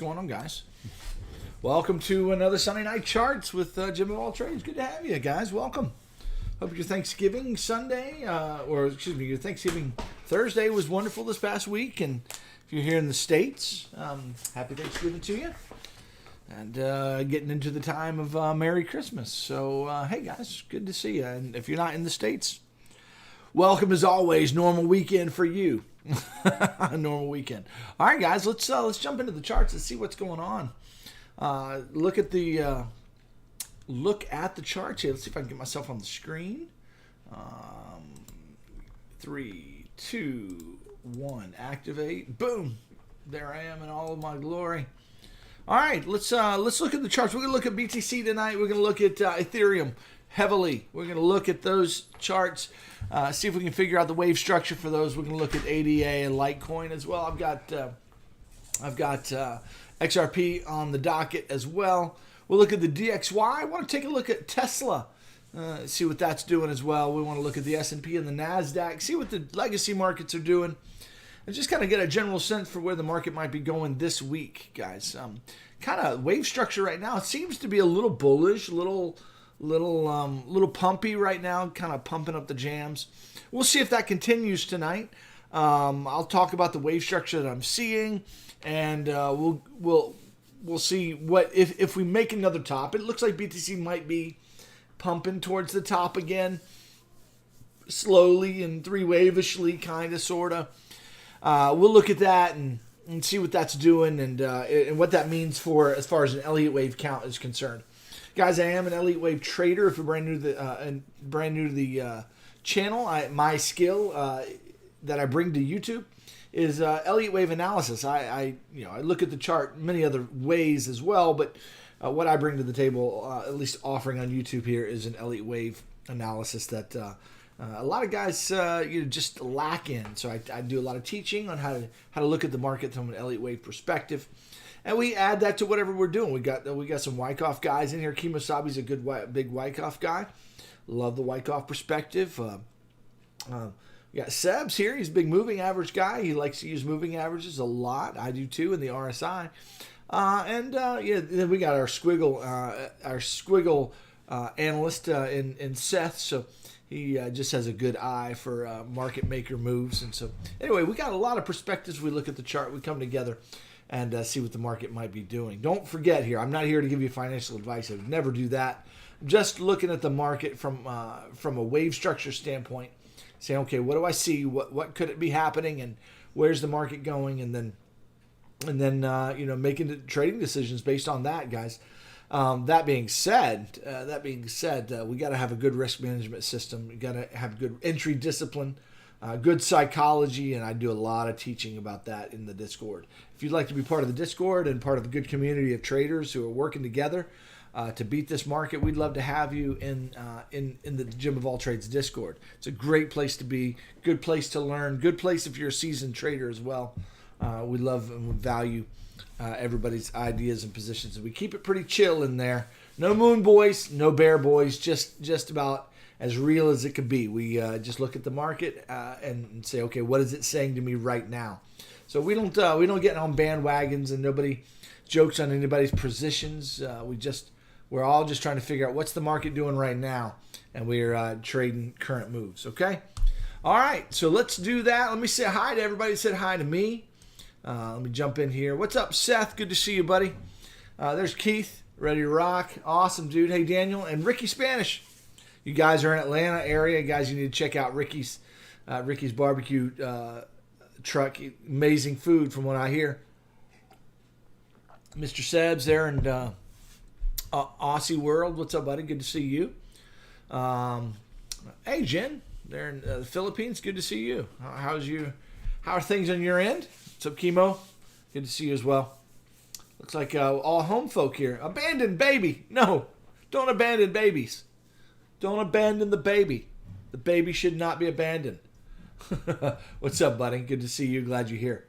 going on, guys? Welcome to another Sunday Night Charts with Jim of All Trades. Good to have you guys. Welcome. Hope your Thanksgiving Sunday, your Thanksgiving Thursday was wonderful this past week. And if you're here in the States, happy Thanksgiving to you. And getting into the time of Merry Christmas. So, hey guys, good to see you. And if you're not in the States, welcome as always. Normal weekend for you. A normal weekend. All right, guys, let's jump into the charts and see what's going on. Look at the charts here. Let's see if I can get myself on the screen. 3, 2, 1, activate. Boom! There I am in all of my glory. All right, let's look at the charts. We're gonna look at BTC tonight. We're gonna look at Ethereum heavily. We're gonna look at those charts. See if we can figure out the wave structure for those. We're gonna look at ADA and Litecoin as well. I've got XRP on the docket as well. We'll look at the DXY. I want to take a look at Tesla. See what that's doing as well. We want to look at the S&P and the NASDAQ. See what the legacy markets are doing. And just kind of get a general sense for where the market might be going this week, guys. Kind of wave structure right now. It seems to be a little bullish, little pumpy right now, kind of pumping up the jams. We'll see if that continues tonight. I'll talk about the wave structure that I'm seeing, and we'll see what if we make another top. It looks like BTC might be pumping towards the top again, slowly and three-wavishly, kind of, sort of. We'll look at that and see what that's doing and what that means for as far as an Elliott wave count is concerned. Guys, I am an Elliott wave trader. If you're brand new to the channel, my skill that I bring to YouTube is Elliott wave analysis. I look at the chart many other ways as well, but what I bring to the table, at least offering on YouTube here, is an Elliott wave analysis that a lot of guys just lack in. So I do a lot of teaching on how to look at the market from an Elliott wave perspective, and we add that to whatever we're doing. We got some Wyckoff guys in here. Kemosabe's a good big Wyckoff guy. Love the Wyckoff perspective. We got Sebs here. He's a big moving average guy. He likes to use moving averages a lot. I do too in the RSI. Then we got our squiggle analyst in Seth. So he just has a good eye for market maker moves. And so anyway, we got a lot of perspectives. We look at the chart. We come together and see what the market might be doing. Don't forget here, I'm not here to give you financial advice. I would never do that. I'm just looking at the market from a wave structure standpoint. Saying, okay, what do I see? What could it be happening, and where's the market going? And then making trading decisions based on that, guys. That being said, we got to have a good risk management system. We got to have good entry discipline, good psychology, and I do a lot of teaching about that in the Discord. If you'd like to be part of the Discord and part of the good community of traders who are working together to beat this market, we'd love to have you in the Jim of All Trades Discord. It's a great place to be, good place to learn, good place if you're a seasoned trader as well. We love and value everybody's ideas and positions. We keep it pretty chill in there. No moon boys, no bear boys, just about as real as it could be. We just look at the market and say, okay, what is it saying to me right now? So we don't get on bandwagons, and nobody jokes on anybody's positions. We're all just trying to figure out what's the market doing right now, and we're trading current moves, okay? All right, so let's do that. Let me say hi to everybody that said hi to me. Let me jump in here. What's up, Seth? Good to see you, buddy. There's Keith, ready to rock. Awesome, dude. Hey, Daniel and Ricky Spanish. You guys are in Atlanta area. Guys, you need to check out Ricky's barbecue truck. Amazing food from what I hear. Mr. Sebs there and Aussie World. What's up, buddy? Good to see you. Hey, Jen. There in the Philippines. Good to see you. How are things on your end? What's up, Chemo? Good to see you as well. Looks like all home folk here. Abandoned baby. No, don't abandon babies. Don't abandon the baby. The baby should not be abandoned. What's up, buddy? Good to see you. Glad you're here.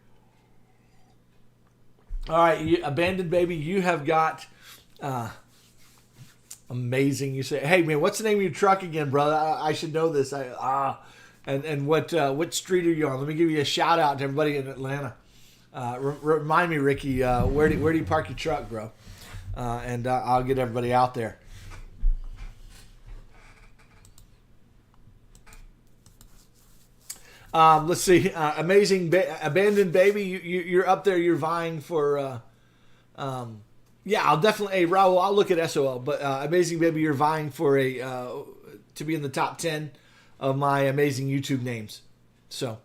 All right, abandoned baby, you have got amazing. You say, hey man, what's the name of your truck again, brother? I should know this. And what street are you on? Let me give you a shout out to everybody in Atlanta. Remind me, Ricky, where do you park your truck, bro? And I'll get everybody out there. Let's see. Abandoned Baby, you're up there. You're vying for. Yeah, I'll definitely. Hey, Raul, I'll look at SOL. But Amazing Baby, you're vying for to be in the top 10 of my amazing YouTube names. So.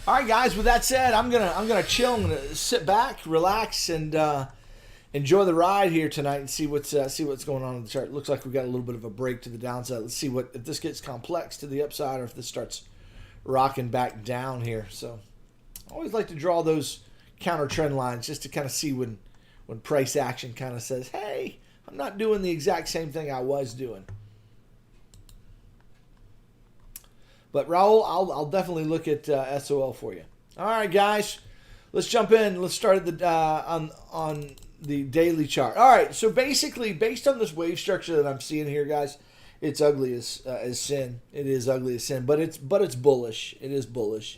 All right, guys. With that said, I'm gonna chill. I'm gonna sit back, relax, and enjoy the ride here tonight and see what's going on in the chart. It looks like we got a little bit of a break to the downside. Let's see if this gets complex to the upside or if this starts rocking back down here. So I always like to draw those counter trend lines just to kind of see when price action kind of says, "Hey, I'm not doing the exact same thing I was doing." But Raul, I'll definitely look at SOL for you. All right, guys, let's jump in. Let's start at the on the daily chart. All right, so basically, based on this wave structure that I'm seeing here, guys, it's ugly as sin. It is ugly as sin, but it's bullish. It is bullish.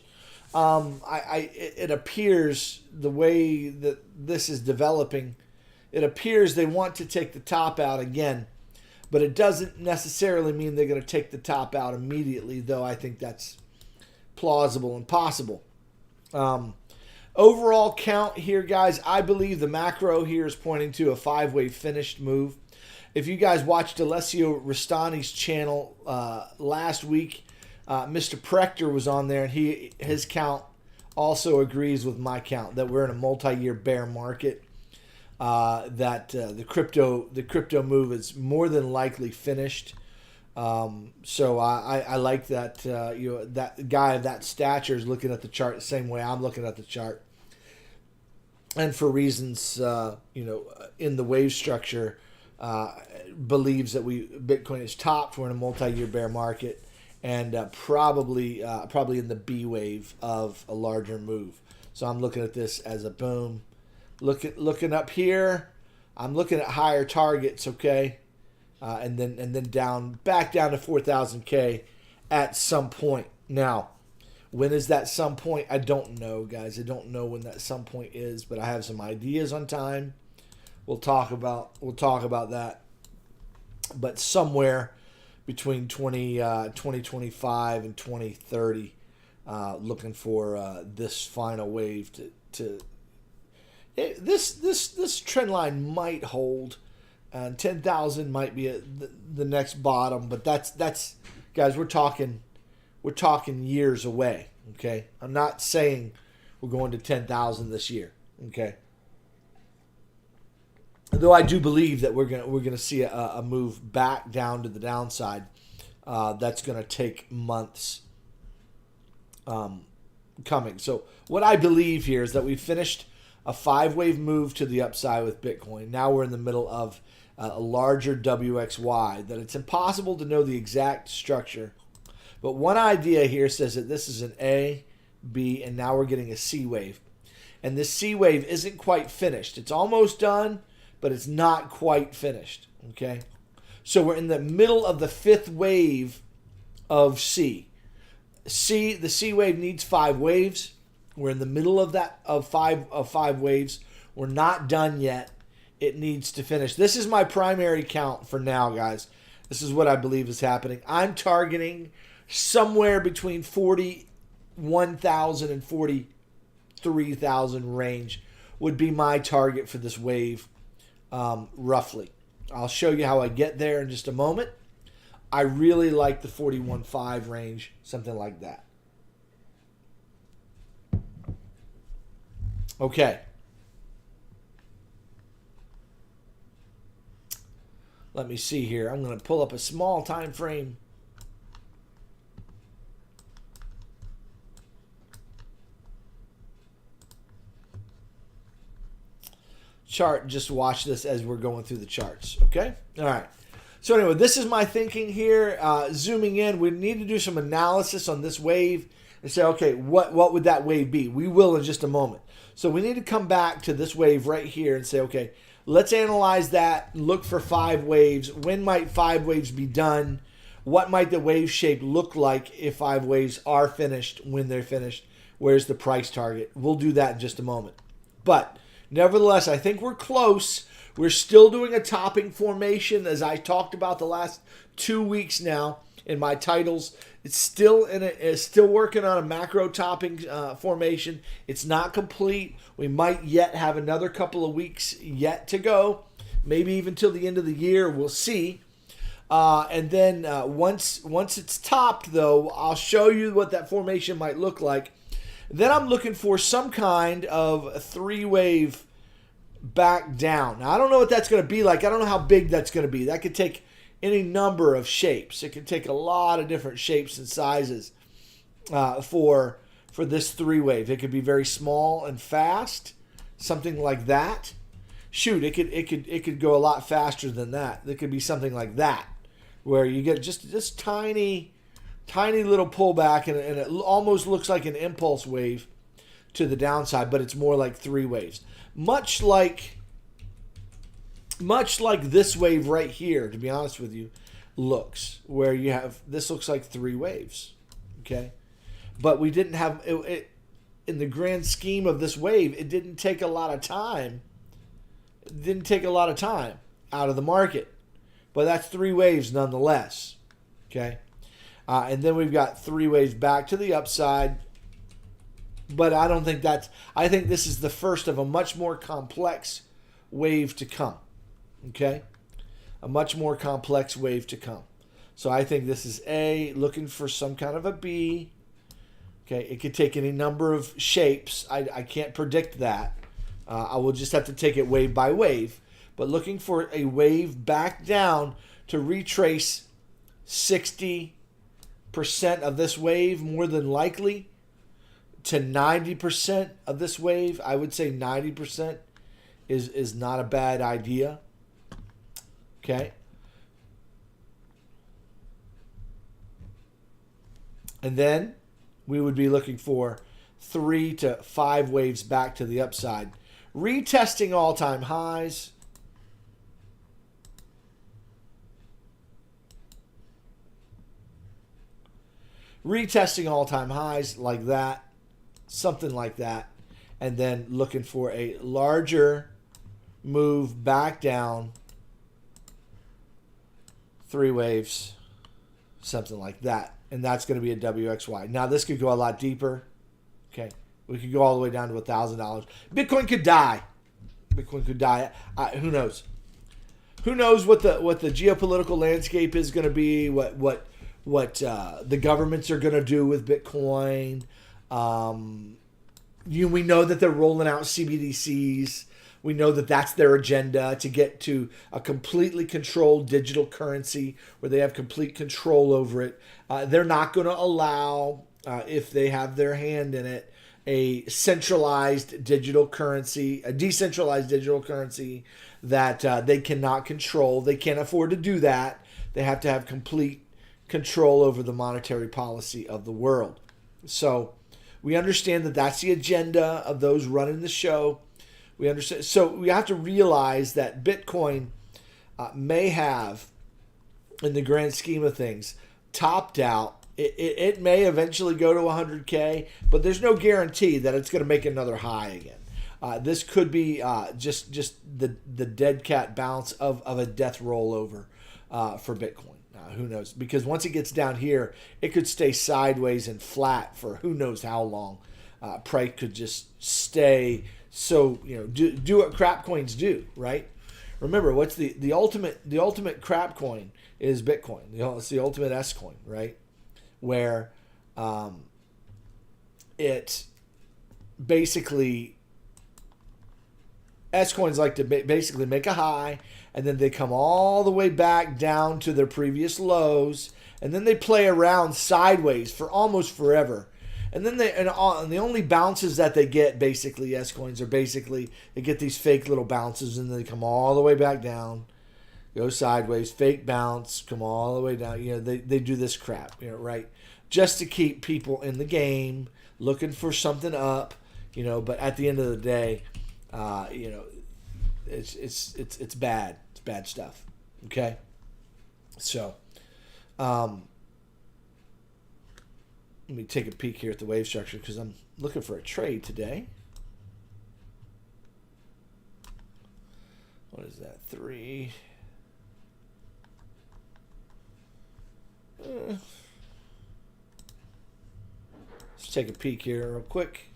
It appears the way that this is developing, it appears they want to take the top out again. But it doesn't necessarily mean they're going to take the top out immediately, though I think that's plausible and possible. Overall count here, guys, I believe the macro here is pointing to a 5-wave finished move. If you guys watched Alessio Rastani's channel last week, Mr. Prechter was on there, and his count also agrees with my count, that we're in a multi-year bear market. That the crypto move is more than likely finished. So I like that that guy of that stature is looking at the chart the same way I'm looking at the chart, and for reasons in the wave structure, believes that Bitcoin is topped. We're in a multi-year bear market, and probably in the B wave of a larger move. So I'm looking at this as a boom. Looking up here, I'm looking at higher targets, okay, and then back down to 4,000K at some point. Now, when is that some point? I don't know, guys. I don't know when that some point is, but I have some ideas on time. We'll talk about that. But somewhere between 2025 and 2030, looking for this final wave to. This trend line might hold, and 10,000 might be the next bottom, but that's guys, we're talking years away. Okay, I'm not saying we're going to 10,000 this year. Okay, though I do believe that we're gonna see a move back down to the downside. That's gonna take months. Coming. So what I believe here is that we finished a 5-wave move to the upside with Bitcoin. Now we're in the middle of a larger WXY, that it's impossible to know the exact structure. But one idea here says that this is an A, B, and now we're getting a C wave. And this C wave isn't quite finished. It's almost done, but it's not quite finished. Okay? So we're in the middle of the 5th wave of C. The C wave needs 5 waves. We're in the middle of that of five waves. We're not done yet. It needs to finish. This is my primary count for now, guys. This is what I believe is happening. I'm targeting somewhere between 41,000 and 43,000 range would be my target for this wave, roughly. I'll show you how I get there in just a moment. I really like the 41.5 range, something like that. Okay. Let me see here. I'm going to pull up a small time frame. Chart. Just watch this as we're going through the charts. Okay? All right. So anyway, this is my thinking here. Zooming in, we need to do some analysis on this wave and say, okay, what would that wave be? We will in just a moment. So we need to come back to this wave right here and say, okay, let's analyze that. Look for 5 waves. When might 5 waves be done? What might the wave shape look like if 5 waves are finished? When they're finished, where's the price target? We'll do that in just a moment. But nevertheless, I think we're close. We're still doing a topping formation, as I talked about the last 2 weeks now in my titles. It's still working on a macro topping formation. It's not complete. We might yet have another couple of weeks yet to go, maybe even till the end of the year. We'll see. And then once it's topped, though, I'll show you what that formation might look like. Then I'm looking for some kind of 3-wave back down. Now, I don't know what that's going to be like. I don't know how big that's going to be. That could take any number of shapes. It could take a lot of different shapes and sizes for this 3-wave. It could be very small and fast, something like that. Shoot, it could go a lot faster than that. It could be something like that, where you get just this tiny little pullback, and it almost looks like an impulse wave to the downside, but it's more like 3 waves. Much like this wave right here, to be honest with you, looks, where you have, this looks like 3 waves, okay? But we didn't have, it in the grand scheme of this wave, it didn't take a lot of time. It didn't take a lot of time out of the market. But that's 3 waves nonetheless, okay? And then we've got 3 waves back to the upside. But I don't think I think this is the first of a much more complex wave to come. Okay? A much more complex wave to come. So I think this is A, looking for some kind of a B. Okay, it could take any number of shapes. I can't predict that. I will just have to take it wave by wave. But looking for a wave back down to retrace 60% of this wave, more than likely, to 90% of this wave. I would say 90% is not a bad idea. Okay. And then we would be looking for 3 to 5 waves back to the upside, retesting all-time highs. Retesting all-time highs like that, something like that, and then looking for a larger move back down, 3 waves, something like that. And that's going to be a WXY. Now, this could go a lot deeper. Okay. We could go all the way down to $1,000. Bitcoin could die. Bitcoin could die. Who knows? Who knows what the geopolitical landscape is going to be, what the governments are going to do with Bitcoin. We know that they're rolling out CBDCs. We know that that's their agenda, to get to a completely controlled digital currency where they have complete control over it. They're not going to allow, if they have their hand in it, a centralized digital currency, a decentralized digital currency that they cannot control. They can't afford to do that. They have to have complete control over the monetary policy of the world. So we understand that that's the agenda of those running the show. We understand. So we have to realize that Bitcoin may have, in the grand scheme of things, topped out. It may eventually go to 100K, but there's no guarantee that it's going to make another high again. This could be just the dead cat bounce of a death rollover for Bitcoin. Who knows? Because once it gets down here, it could stay sideways and flat for who knows how long. Price could just stay. So, do what crap coins do, right? Remember, what's the ultimate crap coin is Bitcoin. It's the ultimate S coin, right? Where it basically, S coins like to basically make a high, and then they come all the way back down to their previous lows, and then they play around sideways for almost forever. And then the only bounces that they get, basically, S coins are basically, they get these fake little bounces, and then they come all the way back down, go sideways, fake bounce, come all the way down. They do this crap, right? Just to keep people in the game, looking for something up, but at the end of the day, it's bad. It's bad stuff. Okay, so let me take a peek here at the wave structure because I'm looking for a trade today. What is that? 3. Let's take a peek here real quick.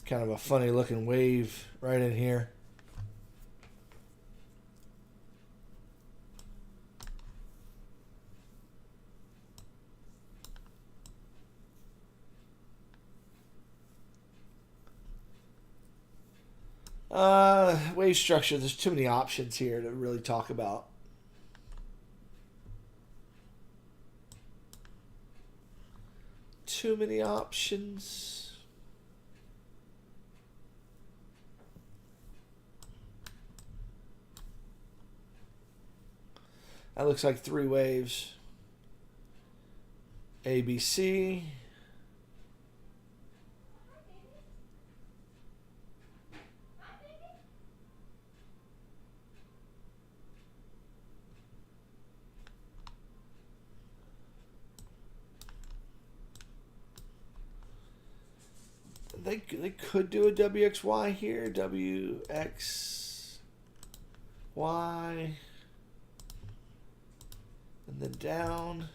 Kind of a funny looking wave right in here. Wave structure, there's too many options here to really talk about. Too many options. That looks like 3 waves. A, B, C. They could do a WXY here. WXY. And then down.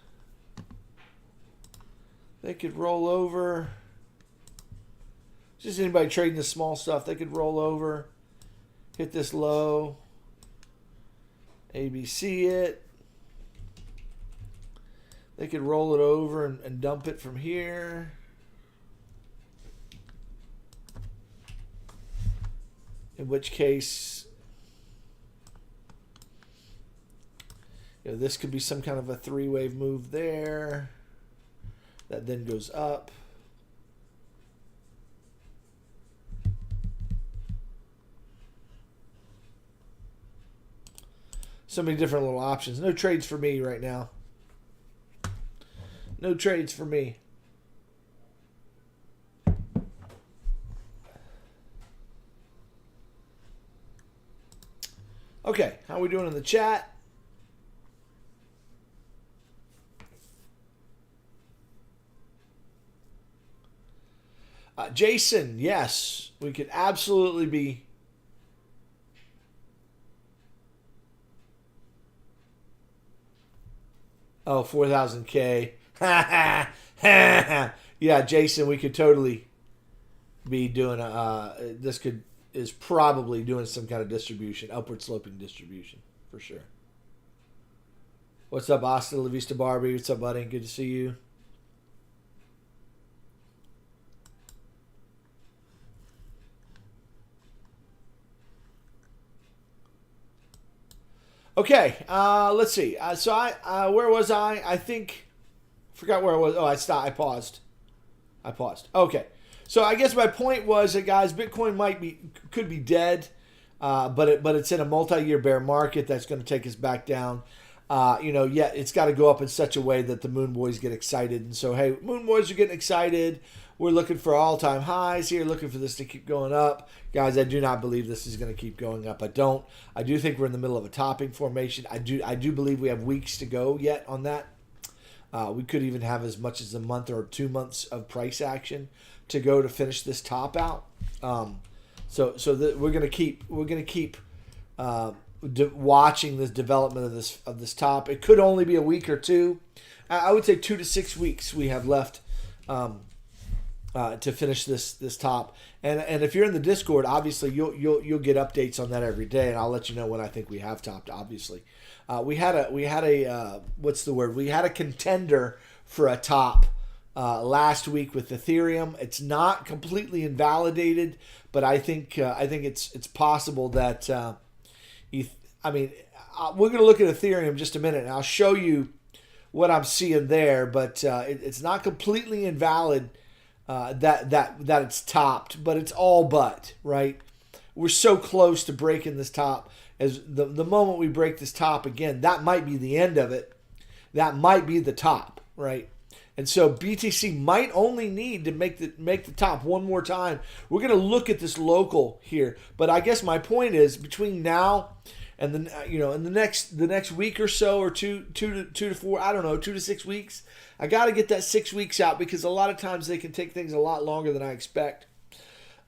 They could roll over. Just anybody trading the small stuff, they could roll over. Hit this low. ABC it. They could roll it over and dump it from here. In which case, you know, this could be some kind of a 3-wave move there that then goes up. So many different little options. No trades for me right now. No trades for me. Okay, how are we doing in the chat? Jason, yes, we could absolutely be. Oh, 4,000K. Yeah, Jason, we could totally be doing this is probably doing some kind of distribution, upward sloping distribution, for sure. What's up, Austin La Vista Barbie? What's up, buddy? Good to see you. Okay, let's see. So where was I? I think, forgot where I was. Oh, I stopped. I paused. Okay. So I guess my point was that, guys, Bitcoin could be dead, but it's in a multi-year bear market that's going to take us back down. Yeah, it's got to go up in such a way that the Moon Boys get excited. And so, hey, Moon Boys are getting excited. We're looking for all-time highs here, looking for this to keep going up. Guys, I do not believe this is going to keep going up. I don't. I do think we're in the middle of a topping formation. I do believe we have weeks to go yet on that. We could even have as much as a month or 2 months of price action to go to finish this top out. So we're gonna keep watching this development of this top. It could only be a week or two. I would say 2 to 6 weeks we have left to finish this top. And if you're in the Discord, obviously you'll get updates on that every day, and I'll let you know when I think we have topped. Obviously, we had a what's the word? We had a contender for a top last week with Ethereum. It's not completely invalidated, but I think it's possible that we're going to look at Ethereum in just a minute, and I'll show you what I'm seeing there. But it's not completely invalid that it's topped, but it's all but, right? We're so close to breaking this top. As the moment we break this top again, that might be the end of it. that might be the top, right? And so BTC might only need to make the top one more time. We're going to look at this local here, but I guess my point is between now and then in the next week or so, or two to four, I don't know, 2 to 6 weeks, I got to get that 6 weeks out because a lot of times they can take things a lot longer than I expect.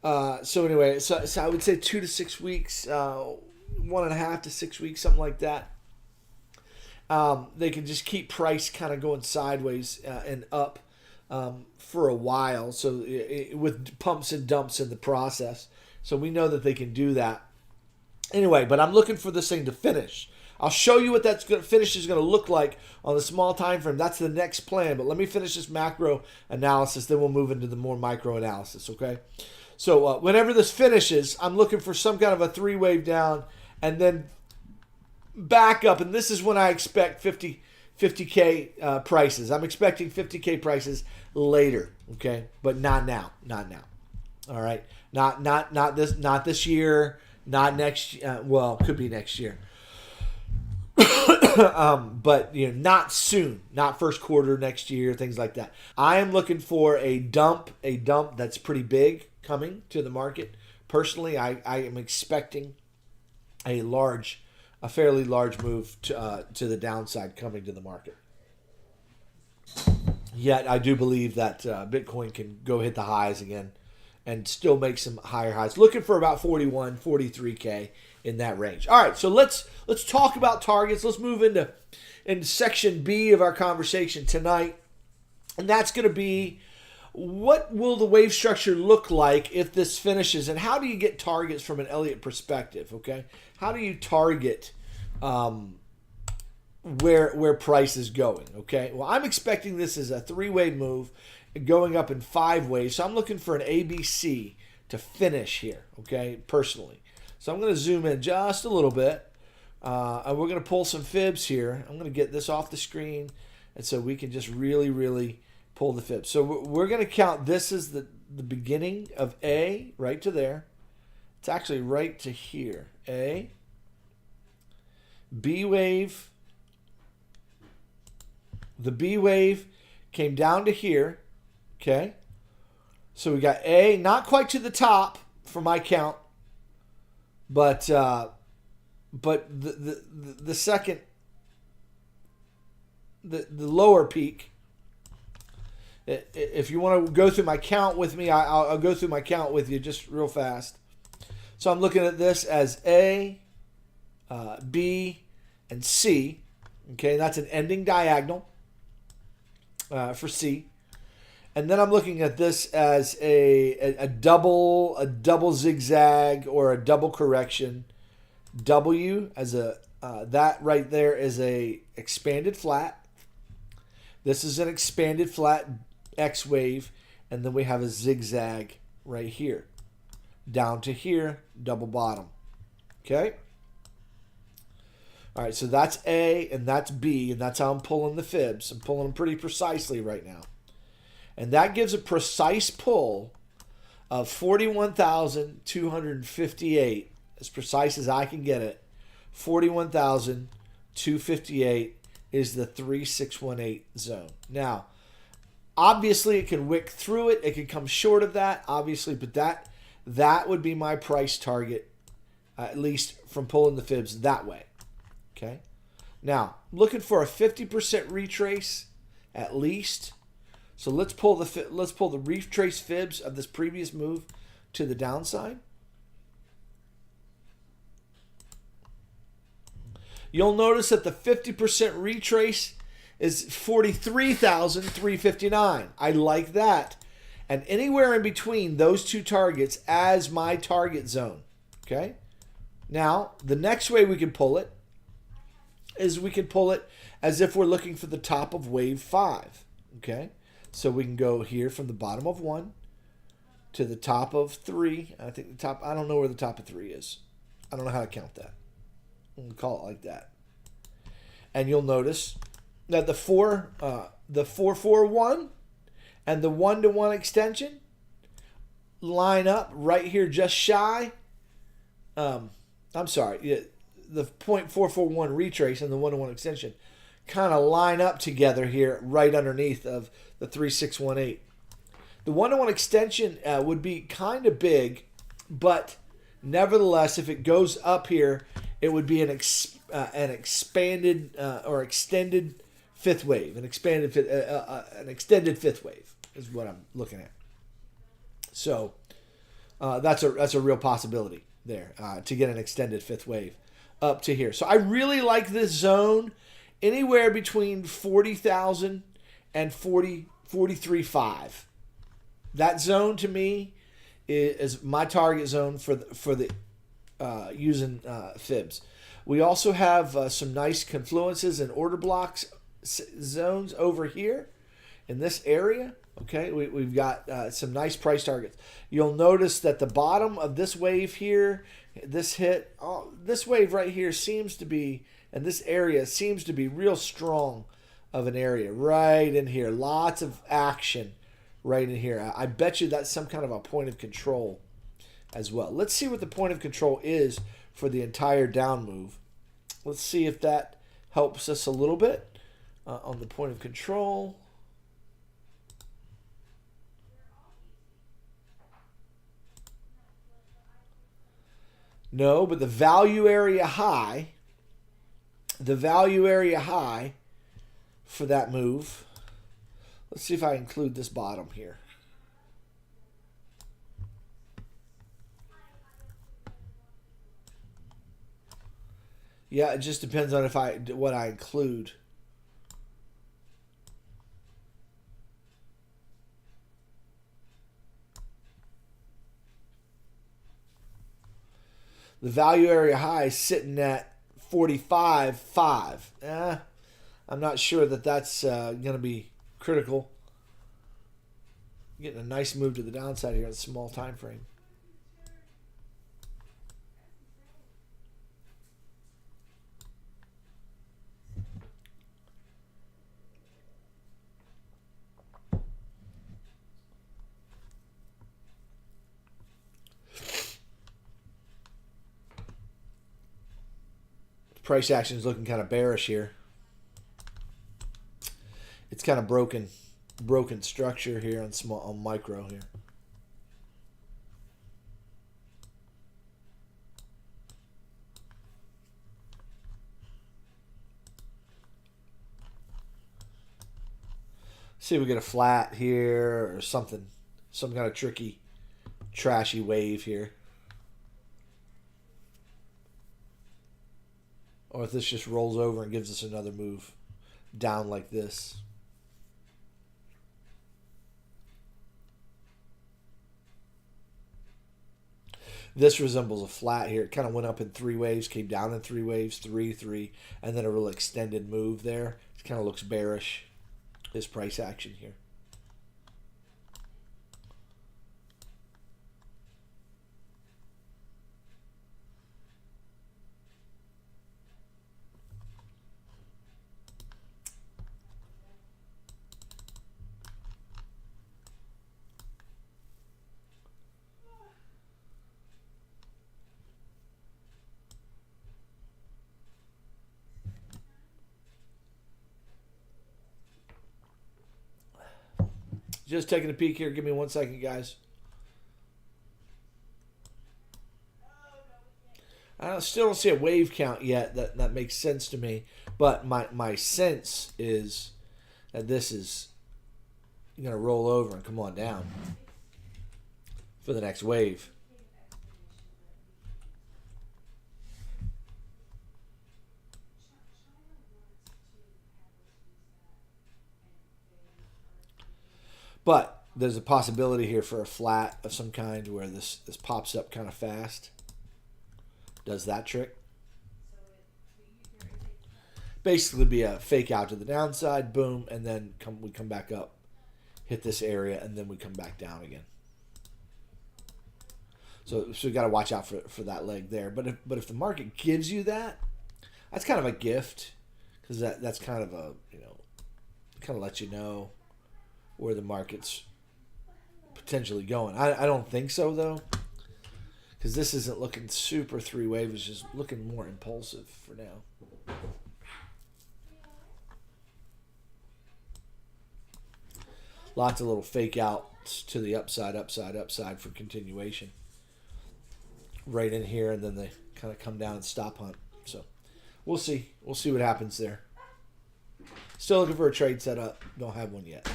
So anyway, so I would say 2 to 6 weeks, 1.5 to 6 weeks, something like that. They can just keep price kind of going sideways and up for a while. So with pumps and dumps in the process. So we know that they can do that. Anyway, but I'm looking for this thing to finish. I'll show you what that finish is going to look like on the small time frame. That's the next plan. But let me finish this macro analysis. Then we'll move into the more micro analysis, okay? So whenever this finishes, I'm looking for some kind of a 3-wave down and then back up. And this is when I expect 50K prices. I'm expecting 50K prices later, okay? But not now. Not now. All right? Not this year. Not next. Well, could be next year. But not soon. Not first quarter next year. Things like that. I am looking for a dump that's pretty big coming to the market. Personally, I am expecting a fairly large move to the downside coming to the market. Yet I do believe that Bitcoin can go hit the highs again and still make some higher highs. Looking for about 41, 43K in that range. All right, so let's talk about targets. Let's move into section B of our conversation tonight. And that's going to be, what will the wave structure look like if this finishes? And how do you get targets from an Elliott perspective, okay? How do you target where price is going, okay? Well, I'm expecting this as a 3-wave move going up in 5 waves. So I'm looking for an ABC to finish here, okay, personally. So I'm going to zoom in just a little bit. And we're going to pull some fibs here. I'm going to get this off the screen. And so we can just really, really pull the fibs. So we're going to count this as the beginning of A, right to there. It's actually right to here. A, B wave. The B wave came down to here. Okay, so we got A, not quite to the top for my count, but the second, the lower peak. If you want to go through my count with me, I'll go through my count with you just real fast. So I'm looking at this as A, B, and C. Okay, that's an ending diagonal for C. And then I'm looking at this as a double zigzag or a double correction. W as that right there is a expanded flat. This is an expanded flat X wave, and then we have a zigzag right here, down to here, double bottom. Okay. All right, so that's A and that's B, and that's how I'm pulling the fibs. I'm pulling them pretty precisely right now. And that gives a precise pull of 41,258, as precise as I can get it. 41,258 is the 3618 zone. Now, obviously it can wick through it. It can come short of that, obviously, but that would be my price target, at least from pulling the fibs that way. Okay. Now, looking for a 50% retrace at least. So let's pull the retrace fibs of this previous move to the downside. You'll notice that the 50% retrace is 43,359. I like that. And anywhere in between those two targets as my target zone. Okay? Now, the next way we can pull it is we can pull it as if we're looking for the top of wave 5. Okay? So we can go here from the bottom of 1 to the top of 3. I think the top, I don't know where the top of 3 is. I don't know how to count that. We'll call it like that. And you'll notice that the 441 and the 1-to-1 extension line up right here just shy. I'm sorry. The 0.441 retrace and the 1-to-1 extension kind of line up together here right underneath of the 3618. The 1-to-1 extension would be kind of big, but nevertheless, if it goes up here, it would be an expanded or extended fifth wave. An extended fifth wave is what I'm looking at. So that's a real possibility there to get an extended fifth wave up to here. So I really like this zone anywhere between 40,000 and 43.5. That zone to me is my target zone for the using fibs. We also have some nice confluences and order blocks zones over here in this area. Okay, we've got some nice price targets. You'll notice that the bottom of this wave here, this wave right here seems to be, and this area seems to be real strong of an area right in here. Lots of action right in here. I bet you that's some kind of a point of control as well. Let's see what the point of control is for the entire down move. Let's see if that helps us a little bit on the point of control. No, but the value area high for that move. Let's see if I include this bottom here. Yeah, it just depends on what I include. The value area high is sitting at 45.5. I'm not sure that that's going to be critical. Getting a nice move to the downside here in a small time frame. Price action is looking kind of bearish here. It's kind of broken structure here on micro here. See if we get a flat here or something, some kind of tricky, trashy wave here. Or if this just rolls over and gives us another move down like this. This resembles a flat here. It kind of went up in 3 waves, came down in 3 waves, 3, 3, and then a real extended move there. It kind of looks bearish, this price action here. Just taking a peek here. Give me 1 second, guys. I still don't see a wave count yet that makes sense to me. But my sense is that this is going to roll over and come on down for the next wave. But there's a possibility here for a flat of some kind where this pops up kind of fast. Does that trick. Basically be a fake out to the downside, boom, and then we come back up, hit this area, and then we come back down again. So we got to watch out for that leg there. But if the market gives you that, that's kind of a gift, because that's kind of a, kind of lets you know where the market's potentially going. I don't think so, though, because this isn't looking super 3 wave. It's just looking more impulsive for now. Lots of little fake outs to the upside, upside, upside for continuation. Right in here, and then they kind of come down and stop hunt. So we'll see. We'll see what happens there. Still looking for a trade setup. Don't have one yet.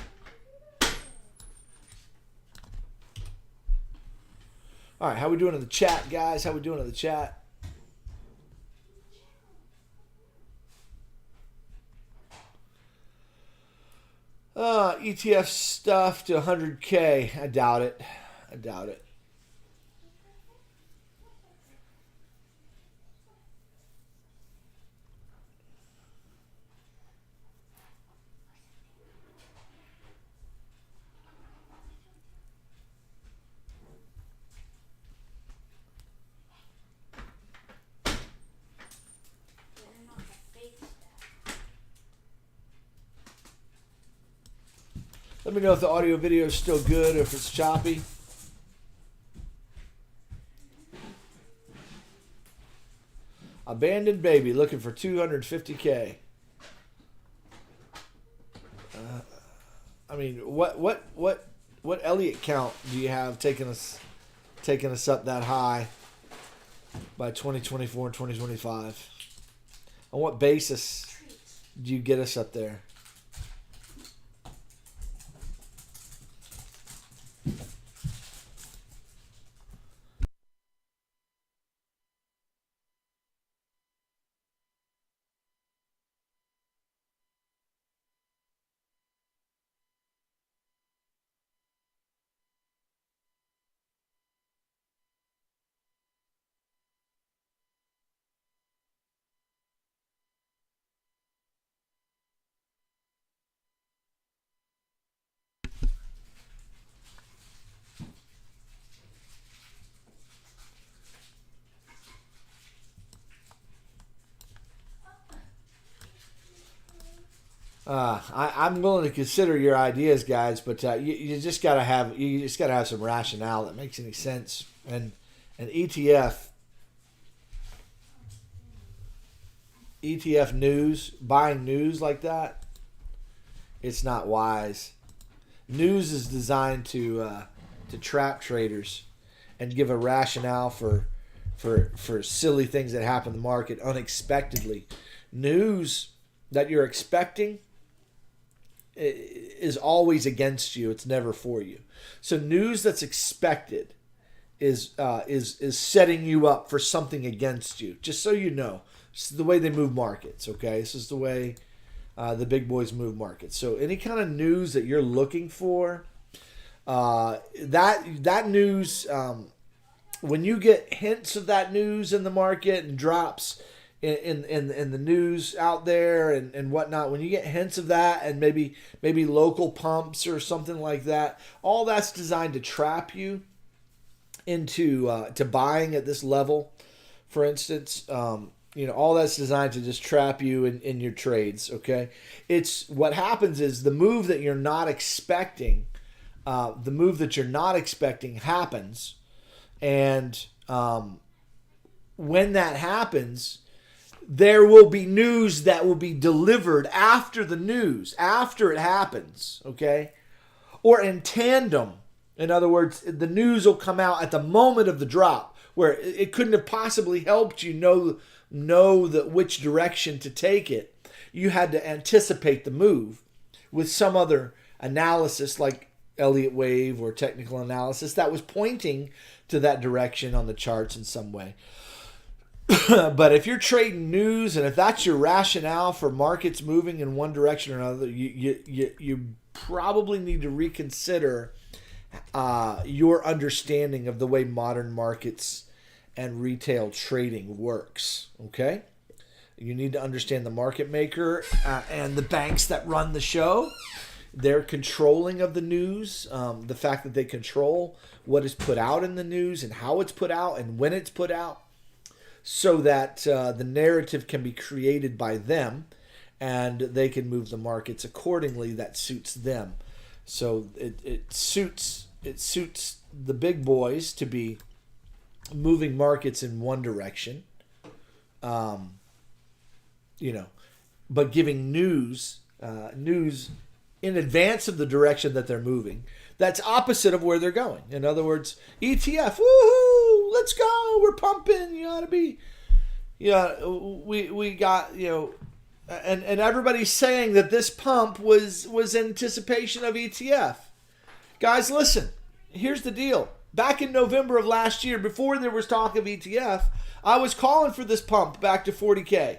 All right, how we doing in the chat, guys? How we doing in the chat? ETF stuff to 100K. I doubt it. I doubt it. Let me know if the audio video is still good or if it's choppy. Abandoned baby looking for 250K. I mean, what Elliott count do you have taking us up that high by 2024 and 2025? On what basis do you get us up there? I'm willing to consider your ideas, guys, but you just gotta have some rationale that makes any sense. And an ETF news, buying news like that, it's not wise. News is designed to trap traders and give a rationale for silly things that happen in the market unexpectedly. News that you're expecting is always against you. It's never for you. So news that's expected is setting you up for something against you. Just so you know, this is the way they move markets. Okay, this is the way the big boys move markets. So any kind of news that you're looking for, that news, when you get hints of that news in the market and drops in the news out there and whatnot, when you get hints of that and maybe local pumps or something like that, all that's designed to trap you into to buying at this level. For instance, all that's designed to just trap you in your trades. Okay, it's what happens is the move that you're not expecting, happens, and when that happens, there will be news that will be delivered after the news, after it happens, okay? Or in tandem. In other words, the news will come out at the moment of the drop, where it couldn't have possibly helped you know which direction to take it. You had to anticipate the move with some other analysis like Elliott wave or technical analysis that was pointing to that direction on the charts in some way. But if you're trading news and if that's your rationale for markets moving in one direction or another, you probably need to reconsider your understanding of the way modern markets and retail trading works. Okay, you need to understand the market maker and the banks that run the show. Their controlling of the news, the fact that they control what is put out in the news and how it's put out and when it's put out, so that the narrative can be created by them and they can move the markets accordingly that suits them. So it suits the big boys to be moving markets in one direction, but giving news in advance of the direction that they're moving. That's opposite of where they're going. In other words, ETF, woohoo, let's go, we're pumping. You ought to be, we got, and everybody's saying that this pump was anticipation of ETF. Guys, listen, here's the deal. Back in November of last year, before there was talk of ETF, I was calling for this pump back to 40K.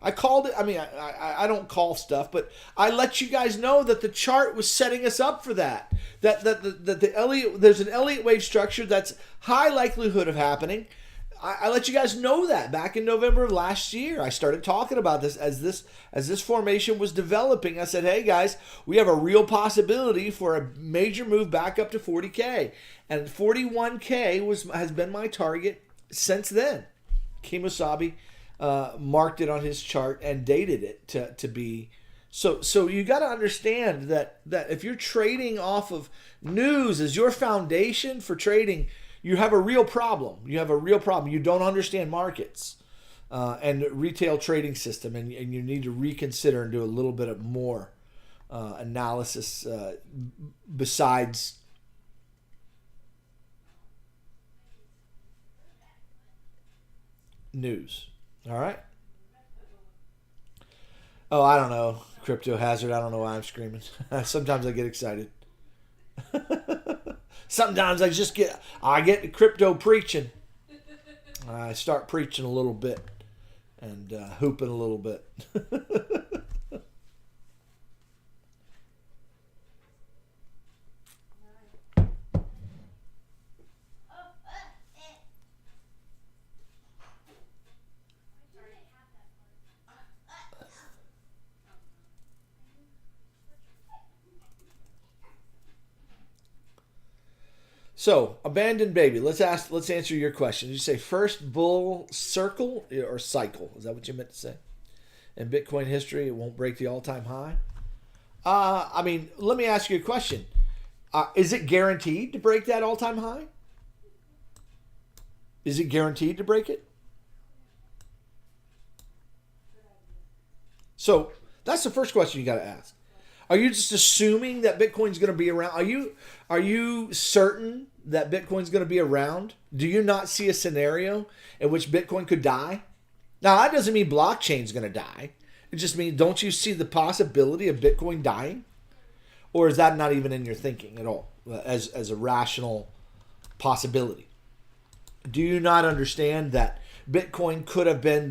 I called it. I mean, I don't call stuff, but I let you guys know that the chart was setting us up for that. That the Elliott, there's an Elliott wave structure that's high likelihood of happening. I let you guys know that back in November of last year. I started talking about this as this formation was developing. I said, hey guys, we have a real possibility for a major move back up to 40K. And 41K has been my target since then. Kemosabe marked it on his chart and dated it to be. So you got to understand that if you're trading off of news as your foundation for trading, you have a real problem. You have a real problem. You don't understand markets and retail trading system, and you need to reconsider and do a little bit of more analysis besides news. All right. Oh, I don't know. Crypto hazard. I don't know why I'm screaming. Sometimes I get excited. Sometimes I get crypto preaching. I start preaching a little bit and hooping a little bit. So, abandoned baby. Let's answer your question. Did you say first bull circle or cycle? Is that what you meant to say? In Bitcoin history, it won't break the all-time high. I mean, let me ask you a question. Is it guaranteed to break that all-time high? Is it guaranteed to break it? So that's the first question you got to ask. Are you just assuming that Bitcoin's going to be around? Are you certain that Bitcoin's going to be around? Do you not see a scenario in which Bitcoin could die? Now, that doesn't mean blockchain's going to die. It just means, don't you see the possibility of Bitcoin dying? Or is that not even in your thinking at all as a rational possibility? Do you not understand that Bitcoin could have been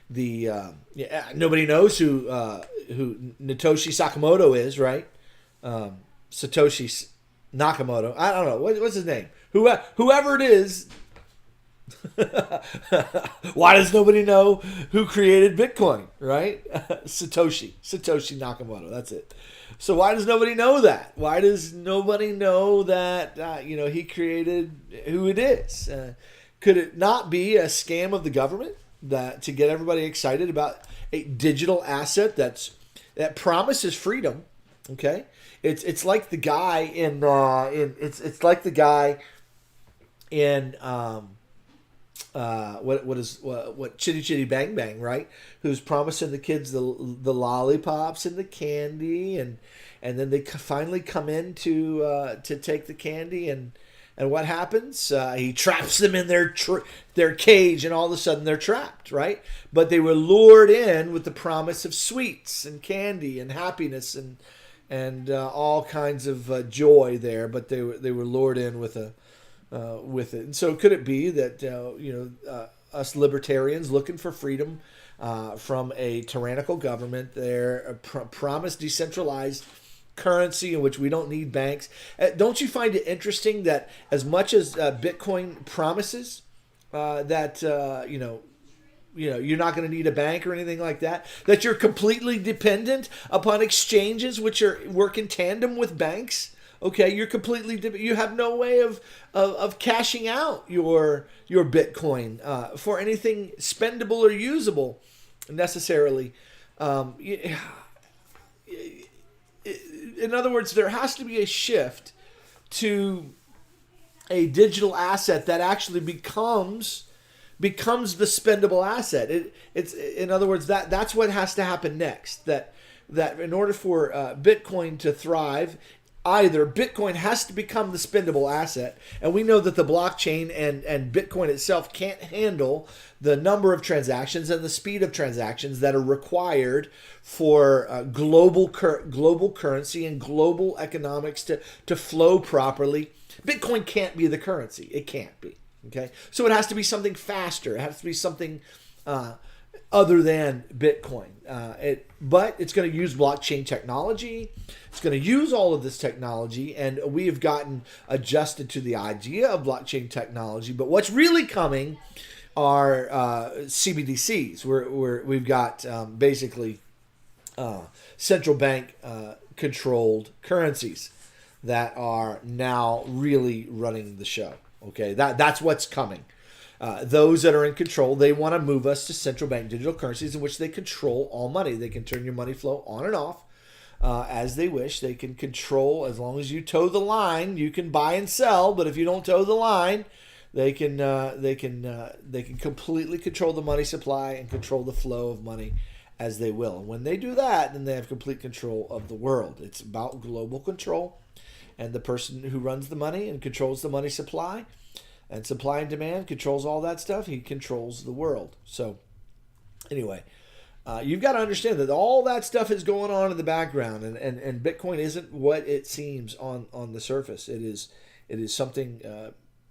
nobody knows who Satoshi Sakamoto is, right? Satoshi Nakamoto. I don't know. What's his name? Whoever it is. Why does nobody know who created Bitcoin, right? Satoshi Nakamoto. That's it. So why does nobody know that? Why does nobody know that he created who it is? Could it not be a scam of the government to get everybody excited about a digital asset that promises freedom? Okay, it's like the guy in what Chitty Chitty Bang Bang, right? Who's promising the kids the lollipops and the candy, and then they finally come in to take the candy, and what happens? He traps them in their cage, and all of a sudden they're trapped, right? But they were lured in with the promise of sweets and candy and happiness and all kinds of joy there, but they were lured in with it. And so could it be that us libertarians looking for freedom from a tyrannical government, their promised decentralized currency in which we don't need banks? Don't you find it interesting that as much as Bitcoin promises that you're not going to need a bank or anything like that, that you're completely dependent upon exchanges which work in tandem with banks? Okay, you're completely you have no way of cashing out your Bitcoin for anything spendable or usable necessarily. In other words, there has to be a shift to a digital asset that actually becomes the spendable asset. It's in other words, that's what has to happen next. That that in order for Bitcoin to thrive, either Bitcoin has to become the spendable asset, and we know that the blockchain and Bitcoin itself can't handle the number of transactions and the speed of transactions that are required for global currency and global economics to flow properly. Bitcoin can't be the currency. It can't be. Okay, so it has to be something faster. It has to be something other than Bitcoin. But it's going to use blockchain technology. It's going to use all of this technology, and we have gotten adjusted to the idea of blockchain technology. But what's really coming are CBDCs, where we've got basically central bank controlled currencies that are now really running the show. Okay, that's what's coming. Those that are in control, they want to move us to central bank digital currencies in which they control all money. They can turn your money flow on and off as they wish. They can control, as long as you toe the line, you can buy and sell. But if you don't toe the line, they can completely control the money supply and control the flow of money as they will. And when they do that, then they have complete control of the world. It's about global control. And the person who runs the money and controls the money supply and supply and demand, controls all that stuff, he controls the world. So anyway, you've got to understand that all that stuff is going on in the background, and Bitcoin isn't what it seems on the surface. It is something,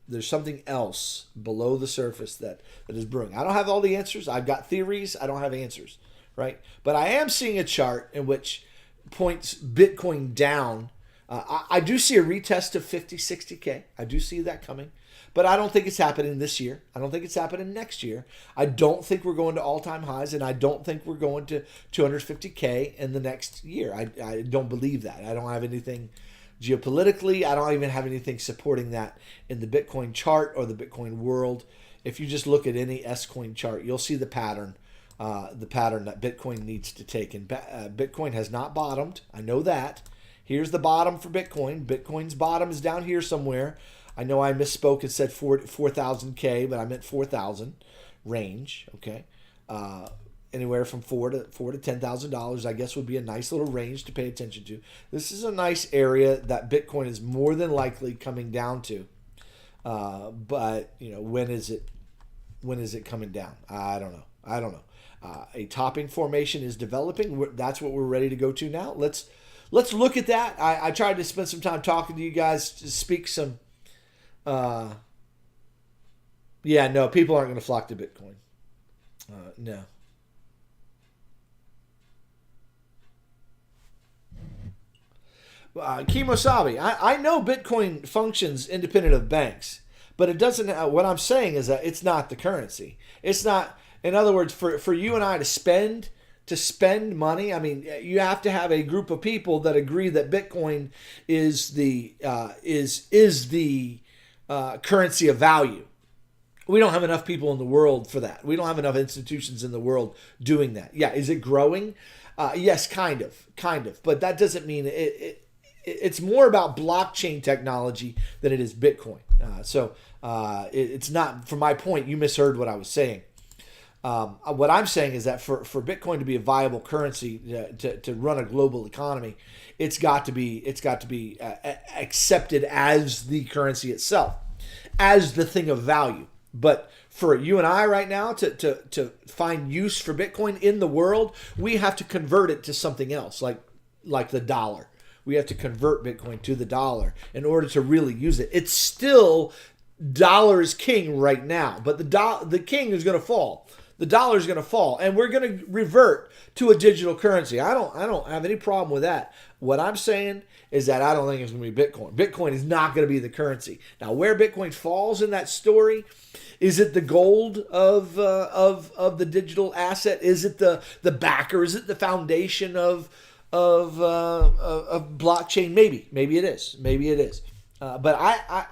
there's something else below the surface that is brewing. I don't have all the answers. I've got theories. I don't have answers, right? But I am seeing a chart in which points Bitcoin down. I do see a retest of 50, 60K. I do see that coming. But I don't think it's happening this year. I don't think it's happening next year. I don't think we're going to all-time highs, and I don't think we're going to 250K in the next year. I don't believe that. I don't have anything geopolitically. I don't even have anything supporting that in the Bitcoin chart or the Bitcoin world. If you just look at any S-coin chart, you'll see the pattern that Bitcoin needs to take. And Bitcoin has not bottomed. I know that. Here's the bottom for Bitcoin. Bitcoin's bottom is down here somewhere. I know I misspoke and said 4,000K, but I meant 4,000 range. Okay, anywhere from $4,000 to $10,000, I guess, would be a nice little range to pay attention to. This is a nice area that Bitcoin is more than likely coming down to. But when is it coming down? I don't know. A topping formation is developing. That's what we're ready to go to now. Let's look at that. I tried to spend some time talking to you guys to speak some. No, people aren't going to flock to Bitcoin. No. Kimosabi, I know Bitcoin functions independent of banks, but it doesn't. What I'm saying is that it's not the currency. It's not. In other words, for you and I to spend money, I mean, you have to have a group of people that agree that Bitcoin is the currency of value. We don't have enough people in the world for that. We don't have enough institutions in the world doing that. Yeah, is it growing? Yes, kind of. But that doesn't mean it's more about blockchain technology than it is Bitcoin. It's not, from my point, you misheard what I was saying. What I'm saying is that for Bitcoin to be a viable currency to run a global economy, it's got to be accepted as the currency itself, as the thing of value. But for you and I right now to find use for Bitcoin in the world, we have to convert it to something else, like the dollar. We have to convert Bitcoin to the dollar in order to really use it. It's still dollar is king right now, but the king is going to fall. The dollar is going to fall, and we're going to revert to a digital currency. I don't have any problem with that. What I'm saying is that I don't think it's going to be Bitcoin. Bitcoin is not going to be the currency. Now, where Bitcoin falls in that story, is it the gold of the digital asset? Is it the backer? Is it the foundation of blockchain? Maybe it is. But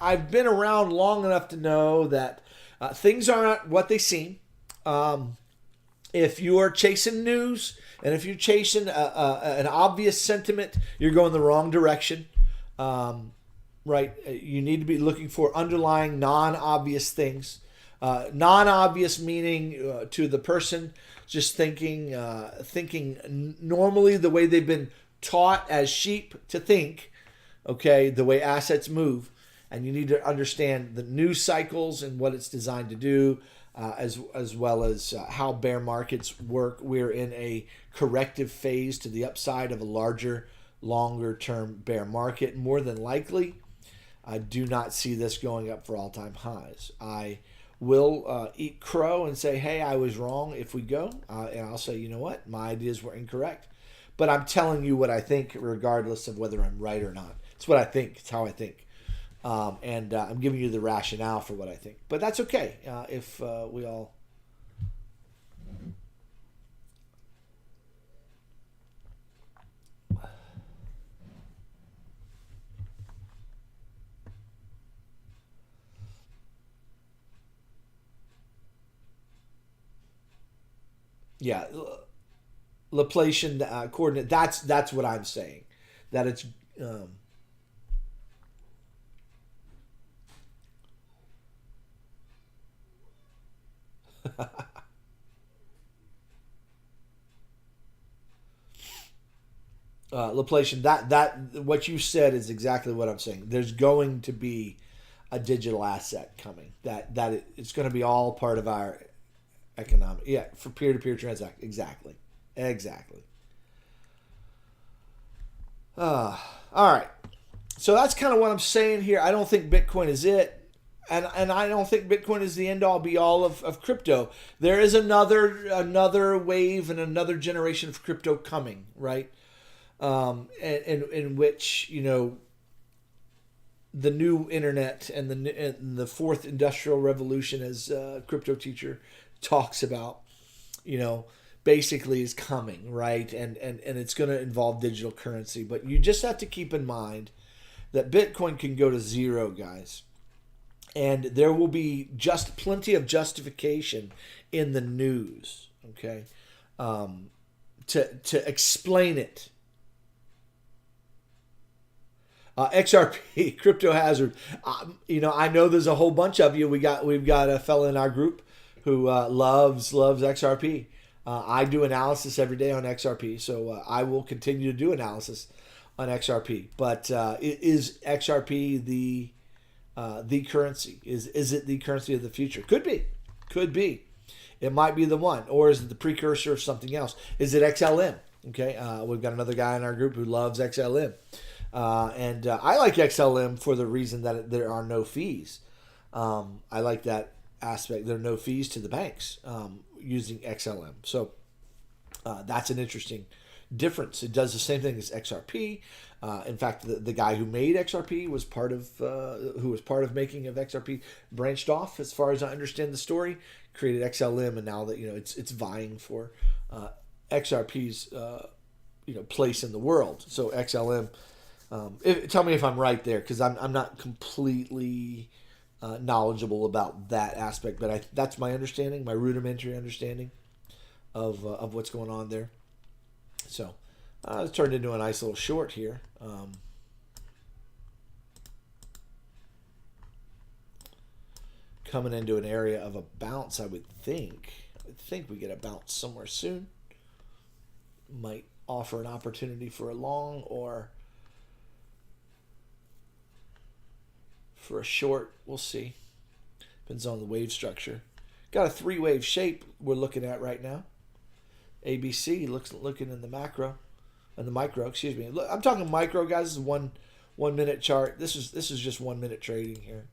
I've been around long enough to know that things aren't what they seem. If you are chasing news and if you're chasing an obvious sentiment, you're going the wrong direction. Right? You need to be looking for underlying non-obvious things. Non-obvious meaning to the person just thinking normally the way they've been taught as sheep to think. Okay, the way assets move, and you need to understand the news cycles and what it's designed to do, as well as how bear markets work. We're in a corrective phase to the upside of a larger, longer term bear market. More than likely, I do not see this going up for all-time highs. I will eat crow and say, hey, I was wrong if we go. And I'll say, you know what? My ideas were incorrect. But I'm telling you what I think regardless of whether I'm right or not. It's what I think. It's how I think. And I'm giving you the rationale for what I think. But that's okay if we all... Yeah, Laplacian coordinate. That's what I'm saying. That it's... Laplacian, that what you said is exactly what I'm saying. There's going to be a digital asset coming. It's going to be all part of our economic. Yeah, for peer-to-peer transaction. Exactly. All right. So that's kind of what I'm saying here. I don't think Bitcoin is it. And I don't think Bitcoin is the end all be all of crypto. There is another wave and another generation of crypto coming, right? In which, you know, the new internet and the fourth industrial revolution, as a crypto teacher talks about, you know, basically is coming, right? And it's going to involve digital currency. But you just have to keep in mind that Bitcoin can go to zero, guys. And there will be just plenty of justification in the news, okay, to explain it. XRP, crypto hazard. You know, I know there's a whole bunch of you. We've got a fella in our group who loves XRP. I do analysis every day on XRP, so I will continue to do analysis on XRP. But is XRP the currency? Is it the currency of the future? Could be. It might be the one, or is it the precursor of something else? Is it XLM? Okay, we've got another guy in our group who loves XLM. And I like XLM for the reason that there are no fees. I like that aspect. There are no fees to the banks using XLM. So that's an interesting difference. It does the same thing as XRP. In fact, the guy who made XRP was part of making of XRP, branched off, as far as I understand the story, created XLM, and now that, you know, it's vying for XRP's place in the world. So XLM. Tell me if I'm right there, because I'm not completely knowledgeable about that aspect, but that's my understanding, my rudimentary understanding of what's going on there. So it's turned into a nice little short here. Coming into an area of a bounce, I would think. We get a bounce somewhere soon. Might offer an opportunity for a long or for a short. We'll see. Depends on the wave structure. Got a 3-wave shape we're looking at right now. ABC looking in the macro, and the micro. Excuse me. Look, I'm talking micro, guys. This is one minute chart. This is just 1 minute trading here.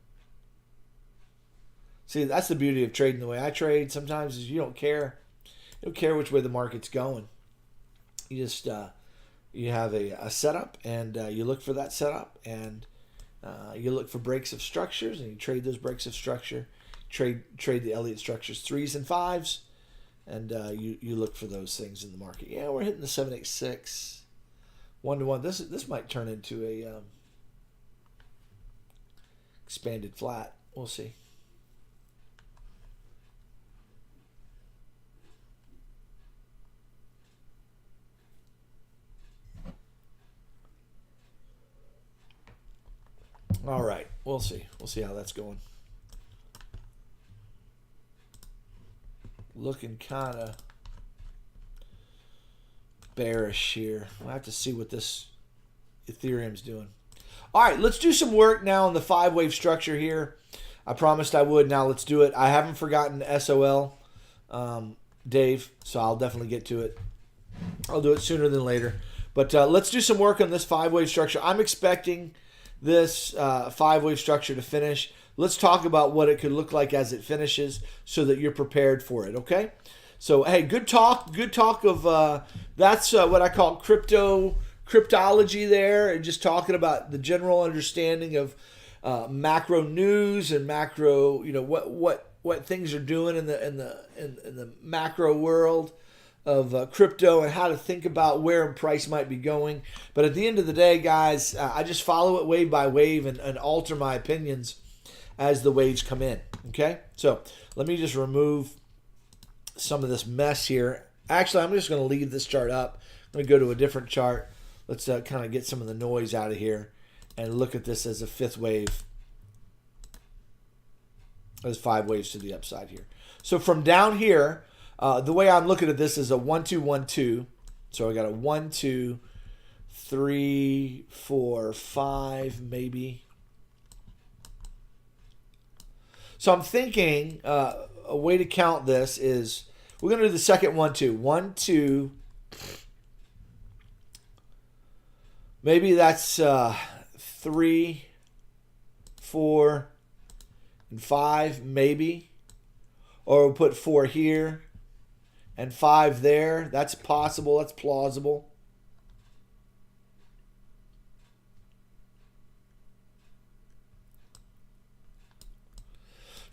See, that's the beauty of trading the way I trade. Sometimes is you don't care. You don't care which way the market's going. You just you have a setup, and you look for that setup, and you look for breaks of structures, and you trade those breaks of structure. Trade the Elliott structures 3s and 5s, and you look for those things in the market. Yeah, we're hitting the 786 1-to-1. This might turn into a expanded flat. We'll see. All right, we'll see. We'll see how that's going. looking kind of bearish here. We'll have to see what this Ethereum's doing. All right, let's do some work now on the 5-wave structure here. I promised I would. Now let's do it. I haven't forgotten SOL, Dave, so I'll definitely get to it. I'll do it sooner than later. But let's do some work on this 5-wave structure. I'm expecting this 5-wave structure to finish. Let's talk about what it could look like as it finishes so that you're prepared for it, okay? So, hey, good talk. Good talk of, that's what I call cryptology there, and just talking about the general understanding of macro news and macro, you know, what things are doing in the macro world of crypto and how to think about where price might be going. But at the end of the day, guys, I just follow it wave by wave and alter my opinions as the waves come in. Okay, so let me just remove some of this mess here. Actually, I'm just going to leave this chart up. I'm going to go to a different chart. Let's kind of get some of the noise out of here and look at this as a 5th wave. There's 5 waves to the upside here. So from down here, the way I'm looking at this is a 1 2 1 2. So I got a 1 2 3 4 5 maybe. So I'm thinking a way to count this is we're going to do the second 1 2. 1 2. Maybe that's 3 4 and 5 maybe. Or we'll put 4 here and 5 there. That's possible. That's plausible.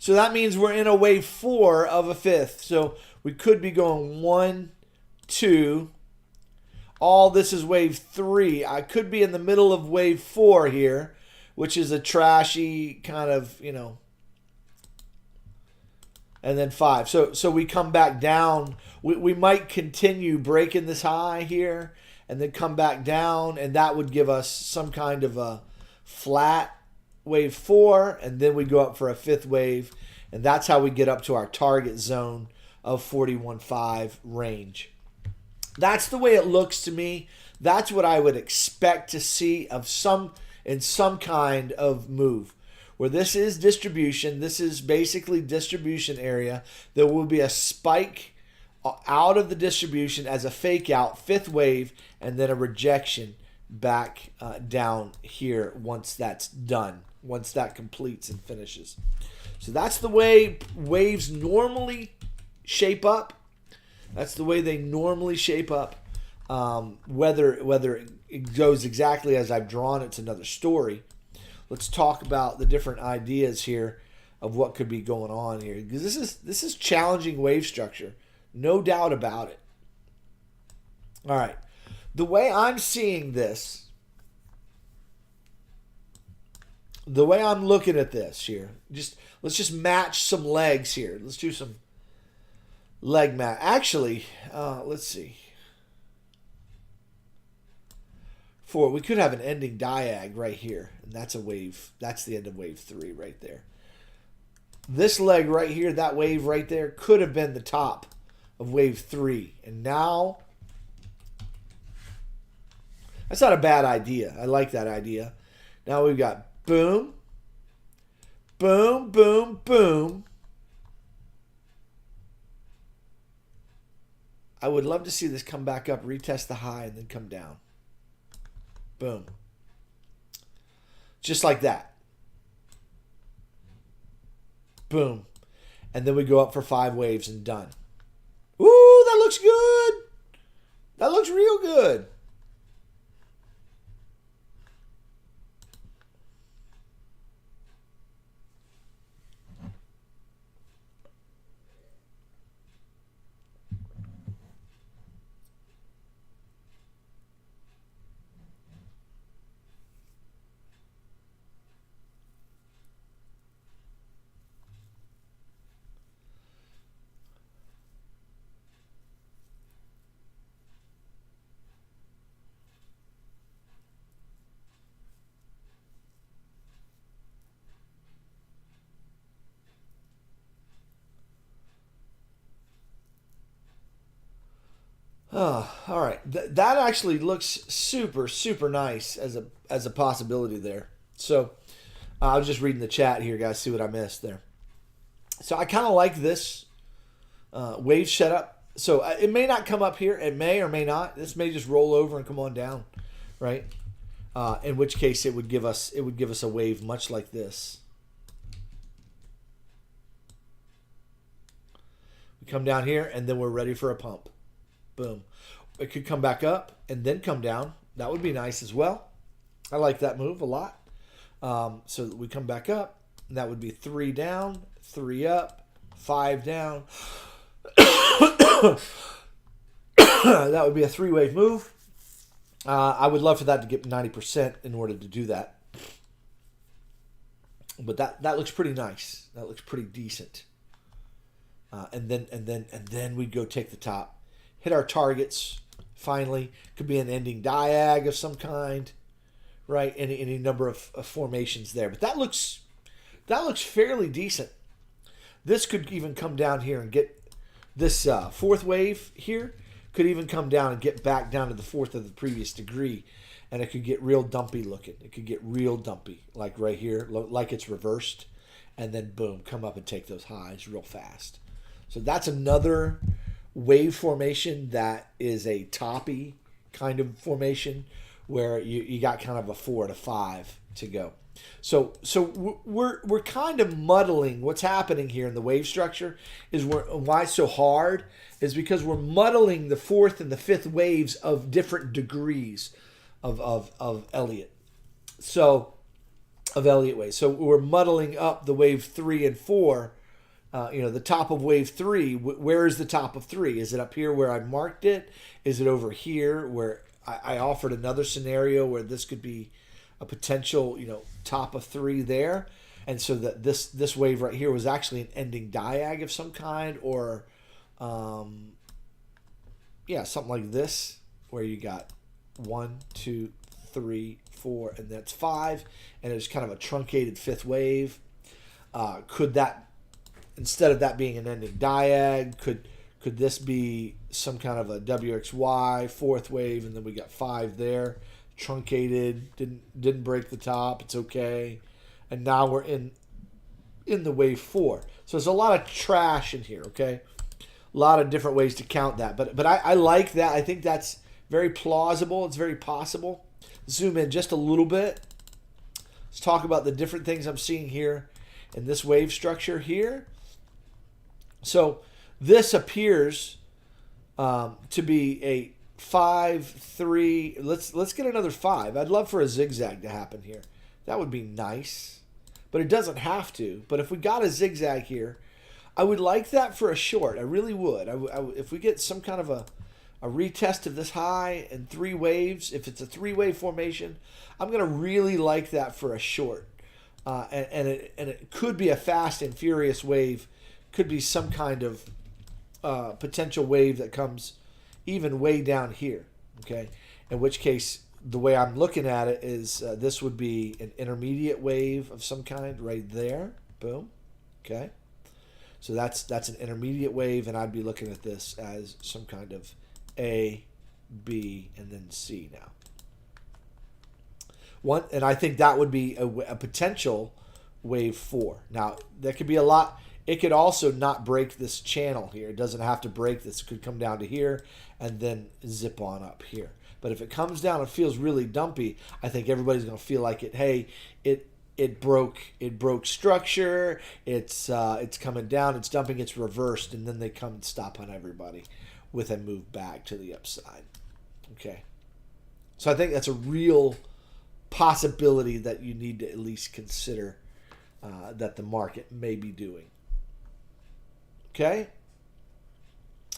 So that means we're in a wave 4 of a 5th. So we could be going 1, 2. All this is wave 3. I could be in the middle of wave 4 here, which is a trashy kind of, you know, and then 5. So we come back down. We might continue breaking this high here and then come back down, and that would give us some kind of a flat wave 4, and then we go up for a 5th wave, and that's how we get up to our target zone of 41.5 range. That's the way it looks to me. That's what I would expect to see of some kind of move. Where this is distribution, this is basically distribution area. There will be a spike out of the distribution as a fake out, 5th wave, and then a rejection back down here once that's done, once that completes and finishes. So that's the way waves normally shape up. That's the way they normally shape up. Whether it goes exactly as I've drawn, it's another story. Let's talk about the different ideas here of what could be going on here, because this is challenging wave structure, no doubt about it. All right, the way I'm seeing this, the way I'm looking at this here, let's just match some legs here. Let's do some leg match. Actually, let's see. We could have an ending diag right here, and that's a wave. That's the end of wave 3 right there. This leg right here, that wave right there, could have been the top of wave 3. And now, that's not a bad idea. I like that idea. Now we've got boom, boom, boom, boom. I would love to see this come back up, retest the high, and then come down. Boom. Just like that. Boom. And then we go up for 5 waves and done. Ooh, that looks good. That looks real good. Oh, all right. That actually looks super, super nice as a possibility there. So I was just reading the chat here, guys. See what I missed there. So I kind of like this wave setup. So it may not come up here. It may or may not. This may just roll over and come on down, right? In which case it would give us a wave much like this. We come down here and then we're ready for a pump. Boom. It could come back up and then come down. That would be nice as well. I like that move a lot. So we come back up. And that would be 3 down, 3 up, 5 down. That would be a 3-wave move. I would love for that to get 90% in order to do that. But that looks pretty nice. That looks pretty decent. And then we'd go take the top. Hit our targets, finally. Could be an ending diag of some kind, right? Any number of formations there. But that looks fairly decent. This could even come down here and get this fourth wave here. Could even come down and get back down to the fourth of the previous degree. And it could get real dumpy looking. It could get real dumpy, like right here, like it's reversed. And then, boom, come up and take those highs real fast. So that's another wave formation that is a toppy kind of formation where you got kind of a 4 to 5 to go. So we're kind of muddling what's happening here in the wave structure. Is why it's so hard is because we're muddling the fourth and the fifth waves of different degrees of Elliott. So of Elliott wave. So we're muddling up the wave 3 and 4. The top of wave 3, where is the top of 3? Is it up here where I marked it? Is it over here where I offered another scenario where this could be a potential, top of 3 there? And so that this wave right here was actually an ending diag of some kind, or something like this, where you got 1, 2, 3, 4, and that's 5, and it's kind of a truncated fifth wave. Could that, instead of that being an ending diag, could this be some kind of a WXY fourth wave, and then we got 5 there, truncated, didn't break the top, it's okay, and now we're in the wave 4. So there's a lot of trash in here, okay? A lot of different ways to count that, but I like that. I think that's very plausible. It's very possible. Zoom in just a little bit. Let's talk about the different things I'm seeing here in this wave structure here. So this appears to be a 5, 3. Let's get another 5. I'd love for a zigzag to happen here. That would be nice, but it doesn't have to. But if we got a zigzag here, I would like that for a short. I really would. If we get some kind of a retest of this high and 3 waves, if it's a 3-wave formation, I'm going to really like that for a short. And it could be a fast and furious wave. Could be some kind of potential wave that comes even way down here. Okay, in which case the way I'm looking at it is this would be an intermediate wave of some kind right there. Boom. Okay, so that's an intermediate wave, and I'd be looking at this as some kind of A, B, and then C now. And I think that would be a potential wave 4. Now that could be a lot. It could also not break this channel here. It doesn't have to break this. It could come down to here and then zip on up here. But if it comes down and feels really dumpy, I think everybody's going to feel like it. Hey, it broke structure. It's coming down. It's dumping. It's reversed, and then they come and stop on everybody with a move back to the upside. Okay, so I think that's a real possibility that you need to at least consider that the market may be doing. Okay.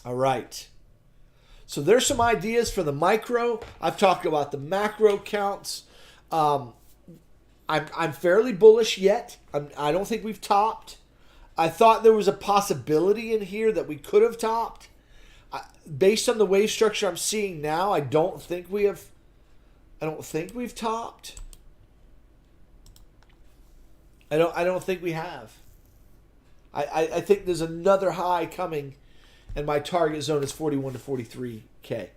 All right. So there's some ideas for the micro. I've talked about the macro counts. I'm fairly bullish yet. I don't think we've topped. I thought there was a possibility in here that we could have topped. Based on the wave structure I'm seeing now, I don't think we've topped. I don't think we have. I think there's another high coming and my target zone is 41 to 43K.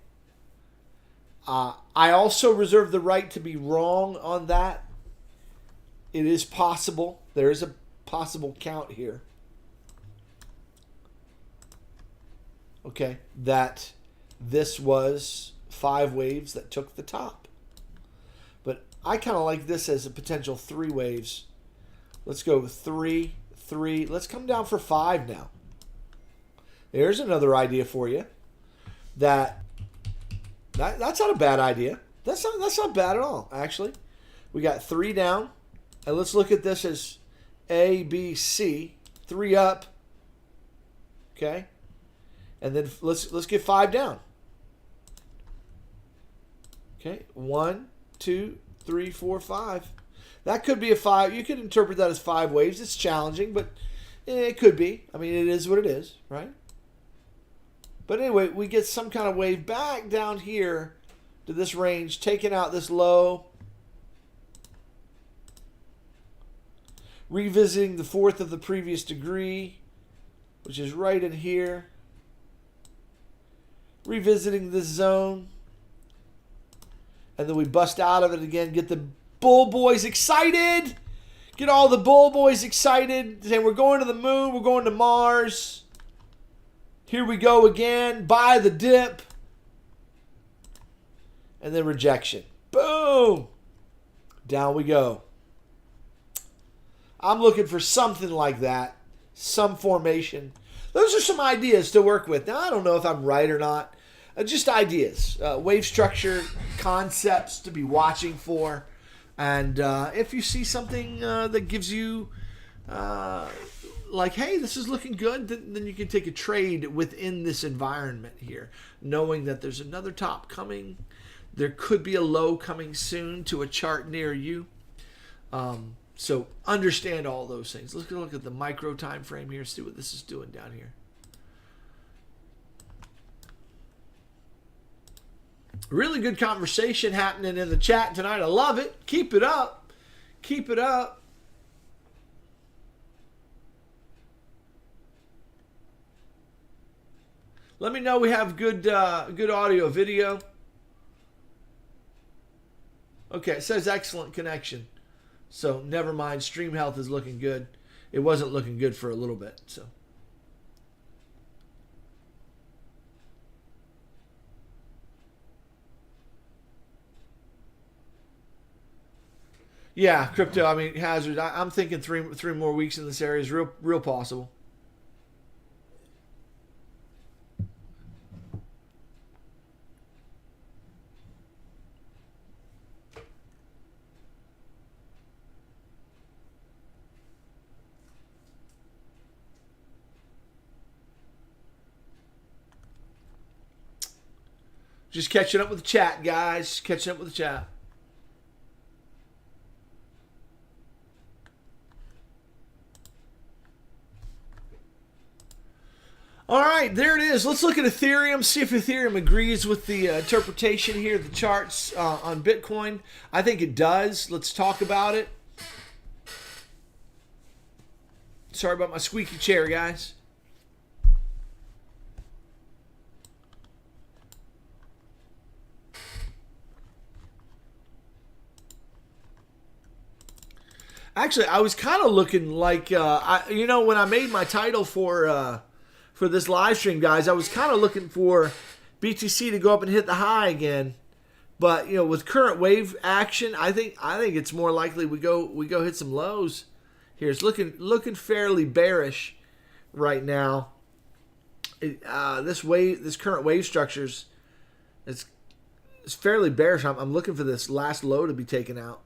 I also reserve the right to be wrong on that. It is possible. There is a possible count here. Okay, that this was 5 waves that took the top. But I kind of like this as a potential 3 waves. Let's go 3, 3. Let's come down for 5 now. There's another idea for you. That's not a bad idea. That's not bad at all, actually. We got 3 down. And let's look at this as A, B, C. 3 up. Okay. And then let's get 5 down. Okay. 1, 2, 3, 4, 5. That could be a 5. You could interpret that as 5 waves. It's challenging, but it could be. I mean, it is what it is, right? But anyway, we get some kind of wave back down here to this range, taking out this low, revisiting the 4th of the previous degree, which is right in here, revisiting this zone, and then we bust out of it again, get the bull boys excited, get all the bull boys excited, saying we're going to the moon, we're going to Mars. Here we go again, buy the dip, and then rejection. Boom! Down we go. I'm looking for something like that, some formation. Those are some ideas to work with. Now, I don't know if I'm right or not. Just ideas, wave structure, concepts to be watching for. And if you see something that gives you like, hey, this is looking good, then you can take a trade within this environment here, knowing that there's another top coming. There could be a low coming soon to a chart near you. So understand all those things. Let's look at the micro time frame here, see what this is doing down here. Really good conversation happening in the chat tonight. I love it. Keep it up. Keep it up. Let me know we have good audio, video. Okay, it says excellent connection. So never mind, stream health is looking good. It wasn't looking good for a little bit, so. Yeah, crypto, I mean, hazard. I'm thinking three more weeks in this area is real possible. Just catching up with the chat, guys. Catching up with the chat. All right, there it is. Let's look at Ethereum, see if Ethereum agrees with the interpretation here, the charts on Bitcoin. I think it does. Let's talk about it. Sorry about my squeaky chair, guys. Actually, I was kind of looking like, when I made my title for this live stream, guys, I was kind of looking for BTC to go up and hit the high again. But with current wave action, I think it's more likely we go hit some lows here. It's looking fairly bearish right now. This current wave structures, it's fairly bearish. I'm looking for this last low to be taken out.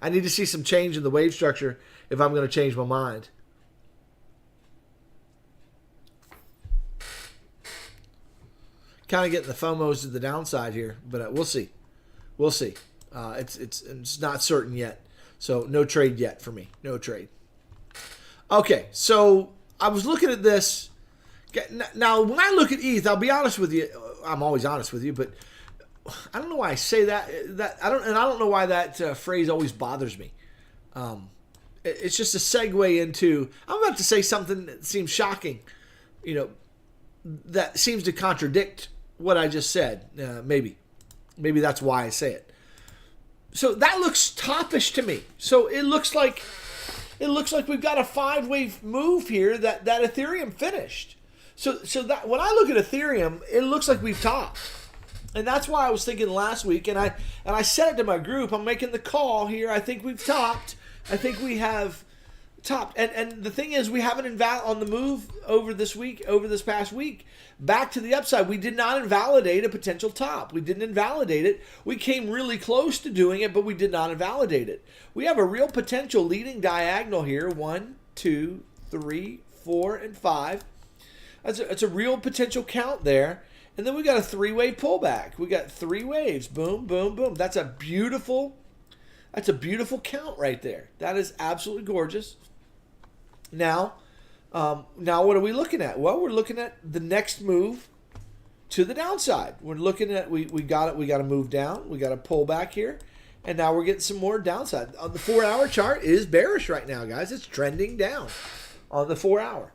I need to see some change in the wave structure if I'm going to change my mind. Kind of getting the FOMOs to the downside here, but we'll see. We'll see. It's not certain yet. So no trade yet for me. No trade. Okay, so I was looking at this. Now, when I look at ETH, I'll be honest with you. I'm always honest with you, but I don't know why I say that. I don't know why that phrase always bothers me. it's just a segue into, I'm about to say something that seems shocking, that seems to contradict what I just said. Maybe that's why I say it. So that looks toppish to me. So it looks like we've got a 5-wave move here that Ethereum finished. So that when I look at Ethereum, it looks like we've topped. And that's why I was thinking last week, and I said it to my group, I'm making the call here. I think we've topped. I think we have topped. And the thing is, we haven't on the move over this past week, back to the upside. We did not invalidate a potential top. We didn't invalidate it. We came really close to doing it, but we did not invalidate it. We have a real potential leading diagonal here. 1, 2, 3, 4, and 5. It's a real potential count there. And then we got a 3-wave pullback. We got 3 waves. Boom, boom, boom. That's a beautiful count right there. That is absolutely gorgeous. Now what are we looking at? Well, we're looking at the next move to the downside. We're looking at we got to move down. We got to pull back here. And now we're getting some more downside. On the 4-hour chart is bearish right now, guys. It's trending down on the 4-hour.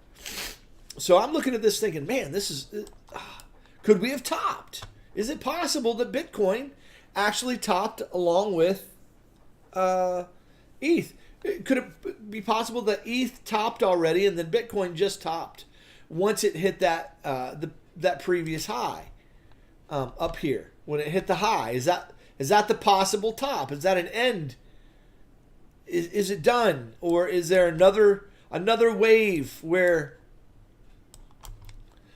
So I'm looking at this thinking, man, could we have topped? Is it possible that Bitcoin actually topped along with ETH? Could it be possible that ETH topped already and then Bitcoin just topped once it hit that previous high up here? When it hit the high, is that the possible top? Is that an end? Is it done, or is there another wave where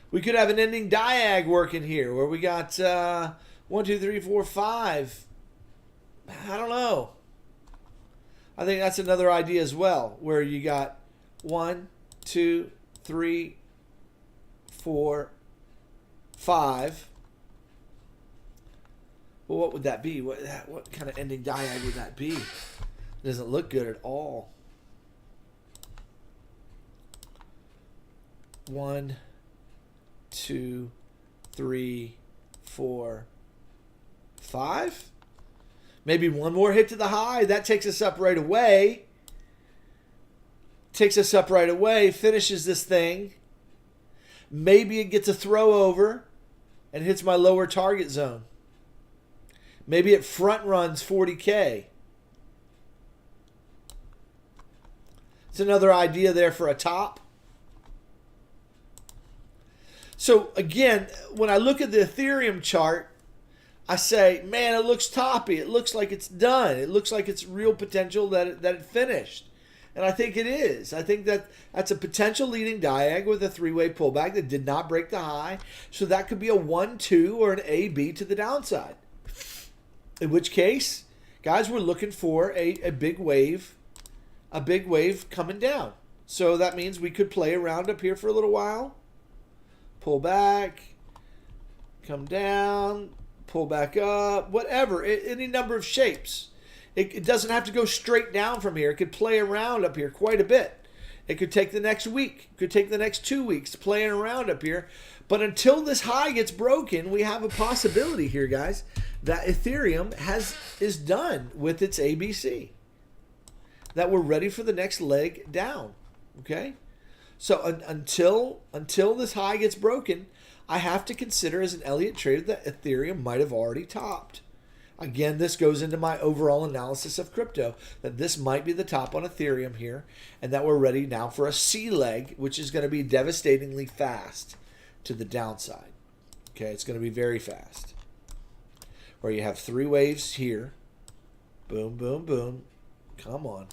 we could have an ending diag working here, where we got 1, 2, 3, 4, 5. I don't know. I think that's another idea as well, where you got 1, 2, 3, 4, 5. Well, what would that be? What kind of ending diag would that be? It doesn't look good at all. 1, 2, 3, 4, 5. Maybe one more hit to the high. That takes us up right away. Finishes this thing. Maybe it gets a throw over and hits my lower target zone. Maybe it front runs 40K. It's another idea there for a top. So again, when I look at the Ethereum chart, I say, man, it looks toppy. It looks like it's done. It looks like it's real potential that it finished. And I think it is. I think that's a potential leading diag with a 3-way pullback that did not break the high. So that could be a 1, 2, or an AB to the downside. In which case, guys, we're looking for a big wave coming down. So that means we could play around up here for a little while. Pull back, come down, pull back up, whatever, any number of shapes. It doesn't have to go straight down from here. It could play around up here quite a bit. It could take the next week, could take the next 2 weeks playing around up here. But until this high gets broken, we have a possibility here, guys, that Ethereum is done with its ABC. That we're ready for the next leg down, okay? So until this high gets broken, I have to consider as an Elliott trader that Ethereum might have already topped. Again, this goes into my overall analysis of crypto, that this might be the top on Ethereum here, and that we're ready now for a C leg, which is going to be devastatingly fast to the downside. Okay, it's going to be very fast. Where you have 3 waves here. Boom, boom, boom. Come on.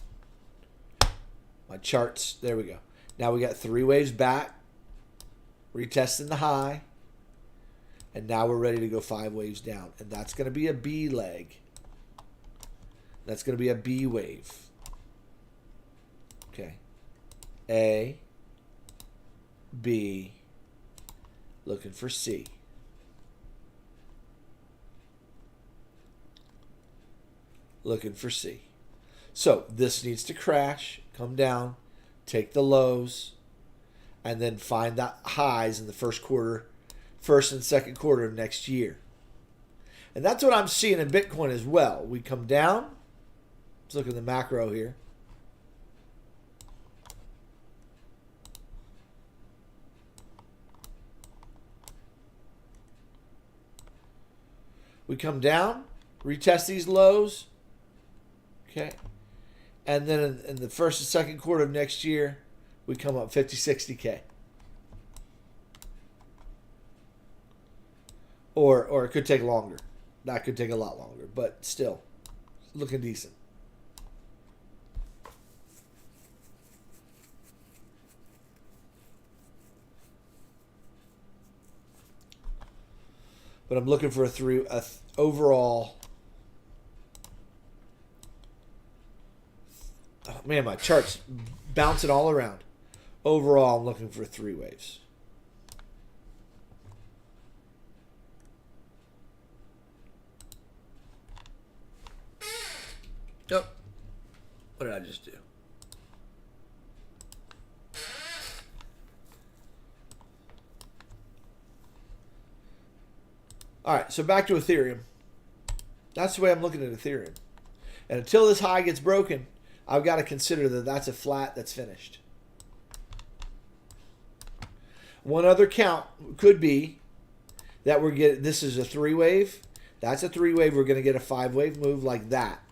My charts, there we go. Now we got 3 waves back, retesting the high, and now we're ready to go 5 waves down. And that's going to be a B leg. That's going to be a B wave. Okay. A, B, looking for C. Looking for C. So this needs to crash, come down, take the lows, and then find the highs in the first and second quarter of next year. And that's what I'm seeing in Bitcoin as well. We come down. Let's look at the macro here. We come down, retest these lows. Okay. And then in the first and second quarter of next year, we come up 50, 60K. Or it could take longer. That could take a lot longer, but still, looking decent. But I'm looking for a overall. Oh man, my chart's bouncing all around. Overall, I'm looking for 3 waves. Oh, what did I just do? All right, so back to Ethereum. That's the way I'm looking at Ethereum. And until this high gets broken, I've got to consider that that's a flat that's finished. One other count could be that we're getting, this is a 3-wave. That's a 3-wave. We're going to get a 5-wave move like that.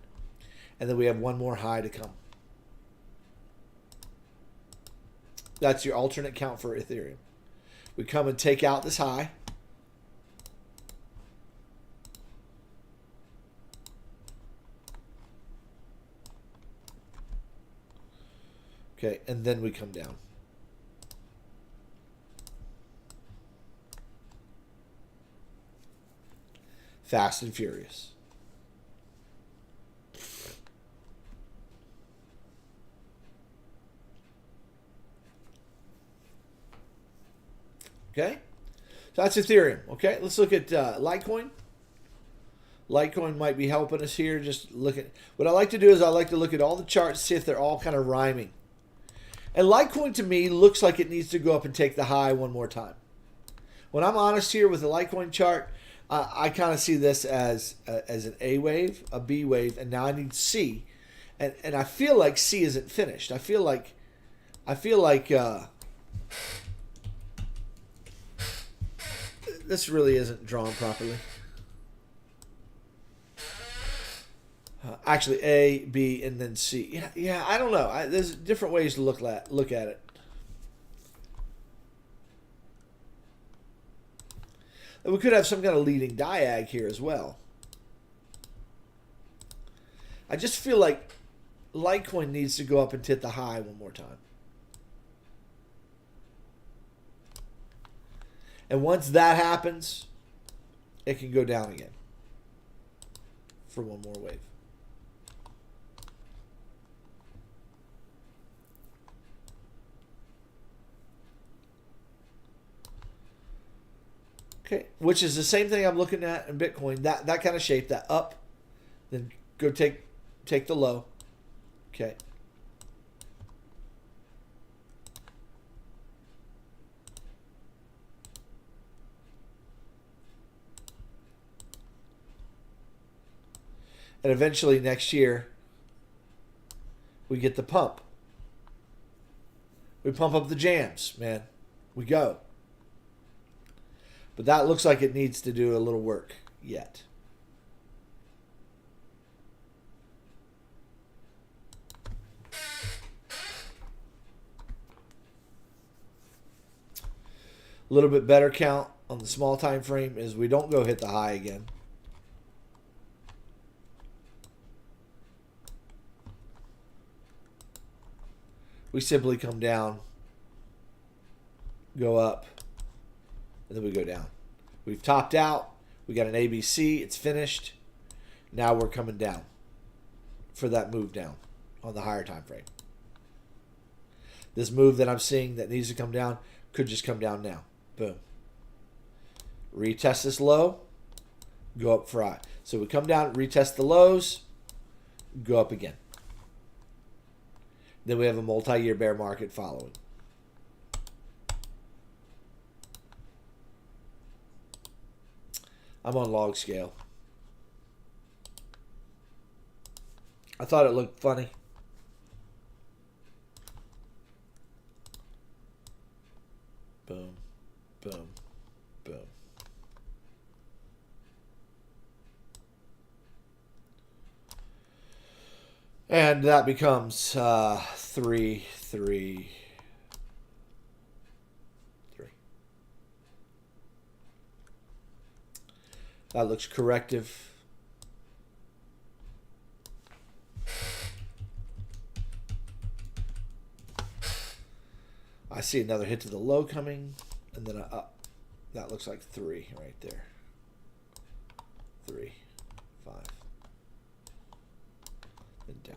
And then we have one more high to come. That's your alternate count for Ethereum. We come and take out this high. Okay, and then we come down. Fast and furious. Okay, so that's Ethereum. Okay, let's look at Litecoin. Litecoin might be helping us here. Just look at what I like to do is I like to look at all the charts, see if they're all kind of rhyming. And Litecoin to me looks like it needs to go up and take the high one more time. When I'm honest here with the Litecoin chart, I kind of see this as an A wave, a B wave, and now I need C, and I feel like C isn't finished. I feel like this really isn't drawn properly. Actually, A, B, and then C. Yeah, I don't know. There's different ways to look at it. And we could have some kind of leading diag here as well. I just feel like Litecoin needs to go up and hit the high one more time. And once that happens, it can go down again for one more wave. Okay, which is the same thing I'm looking at in Bitcoin. That kind of shape, that up, then go take the low. Okay. And eventually next year, we get the pump. We pump up the jams, man. We go. But that looks like it needs to do a little work yet. A little bit better count on the small time frame is we don't go hit the high again. We simply come down, go up, and then we go down. We've topped out. We got an ABC. It's finished. Now we're coming down for that move down on the higher time frame. This move that I'm seeing that needs to come down could just come down now. Boom. Retest this low. Go up for high. So we come down, retest the lows, go up again. Then we have a multi-year bear market following. I'm on log scale. I thought it looked funny. Boom, boom, boom. And that becomes 3, 3, 3. That looks corrective. I see another hit to the low coming, and then up. That looks like 3 right there. 3, 5, then down.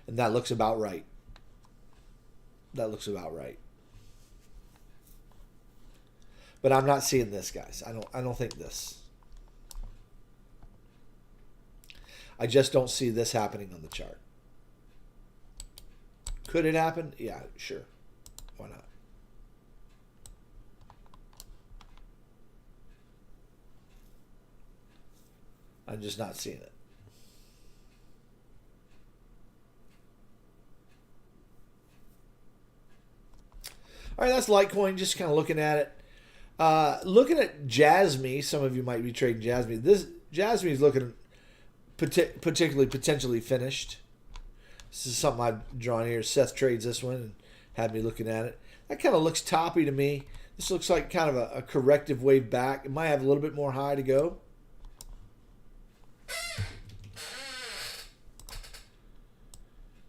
And that looks about right. That looks about right. But I'm not seeing this, guys. I don't think this. I just don't see this happening on the chart. Could it happen? Yeah, sure. Why not? I'm just not seeing it. All right, that's Litecoin. Just kind of looking at it. Looking at Jasmy, some of you might be trading Jasmy. This Jasmy is looking potentially finished. This is something I've drawn here. Seth trades this one and had me looking at it. That kind of looks toppy to me. This looks like kind of a corrective wave back. It might have a little bit more high to go.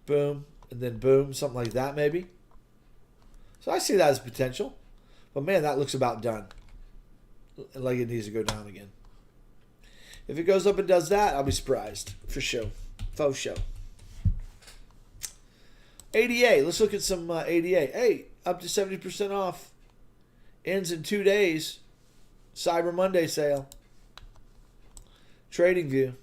Boom, and then boom, something like that maybe. So I see that as potential. But man, that looks about done. Like it needs to go down again. If it goes up and does that, I'll be surprised. For sure. Faux show. ADA. Let's look at some ADA. Hey, up to 70% off. Ends in 2 days. Cyber Monday sale. Trading View.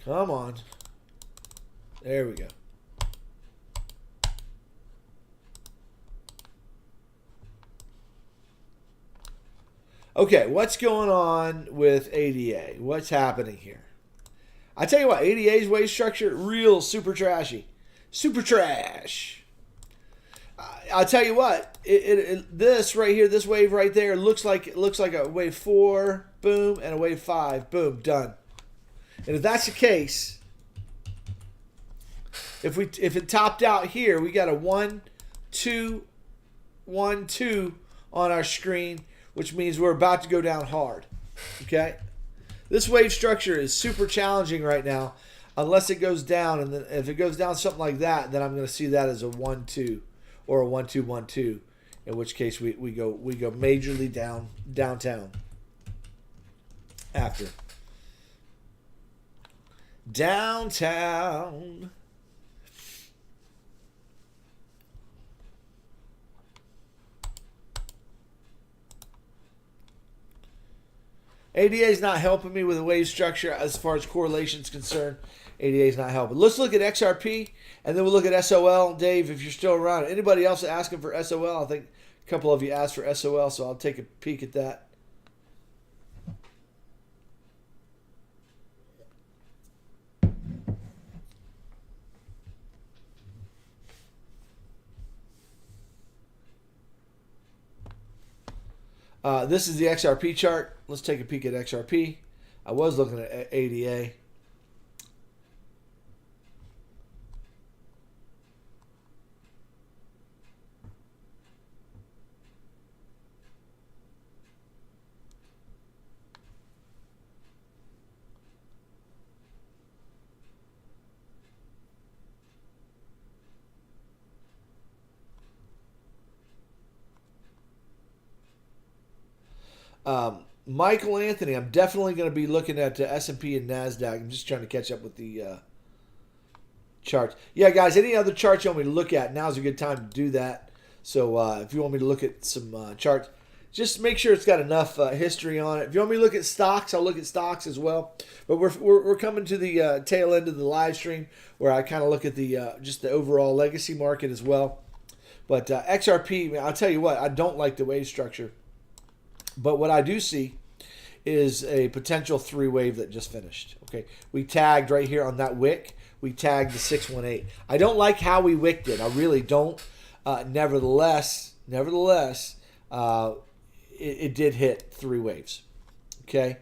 Come on. There we go. Okay, what's going on with ADA? What's happening here? I tell you what, ADA's wave structure, real super trashy. Super trash. I'll tell you what, this right here, this wave right there, looks like a wave 4, boom, and a wave 5, boom, done. And if that's the case, if it topped out here, we got a 1, 2, 1, 2 on our screen, which means we're about to go down hard. Okay? This wave structure is super challenging right now, unless it goes down. And then if it goes down something like that, then I'm going to see that as a 1, 2 or a 1, 2, 1, 2. In which case we go majorly downtown after. Downtown. ADA is not helping me with the wave structure as far as correlation is concerned. ADA is not helping. Let's look at XRP, and then we'll look at SOL. Dave, if you're still around. Anybody else asking for SOL? I think a couple of you asked for SOL, so I'll take a peek at that. This is the XRP chart. Let's take a peek at XRP. I was looking at ADA. Michael Anthony, I'm definitely going to be looking at S&P and NASDAQ. I'm just trying to catch up with the charts. Yeah, guys, any other charts you want me to look at, now's a good time to do that. So if you want me to look at some charts, just make sure it's got enough history on it. If you want me to look at stocks, I'll look at stocks as well. But we're coming to the tail end of the live stream where I kind of look at the just the overall legacy market as well. But XRP, I'll tell you what, I don't like the wave structure. But what I do see is a potential 3 wave that just finished. Okay, we tagged right here on that wick. We tagged the 618. I don't like how we wicked it. I really don't. Nevertheless, it did hit 3 waves. Okay,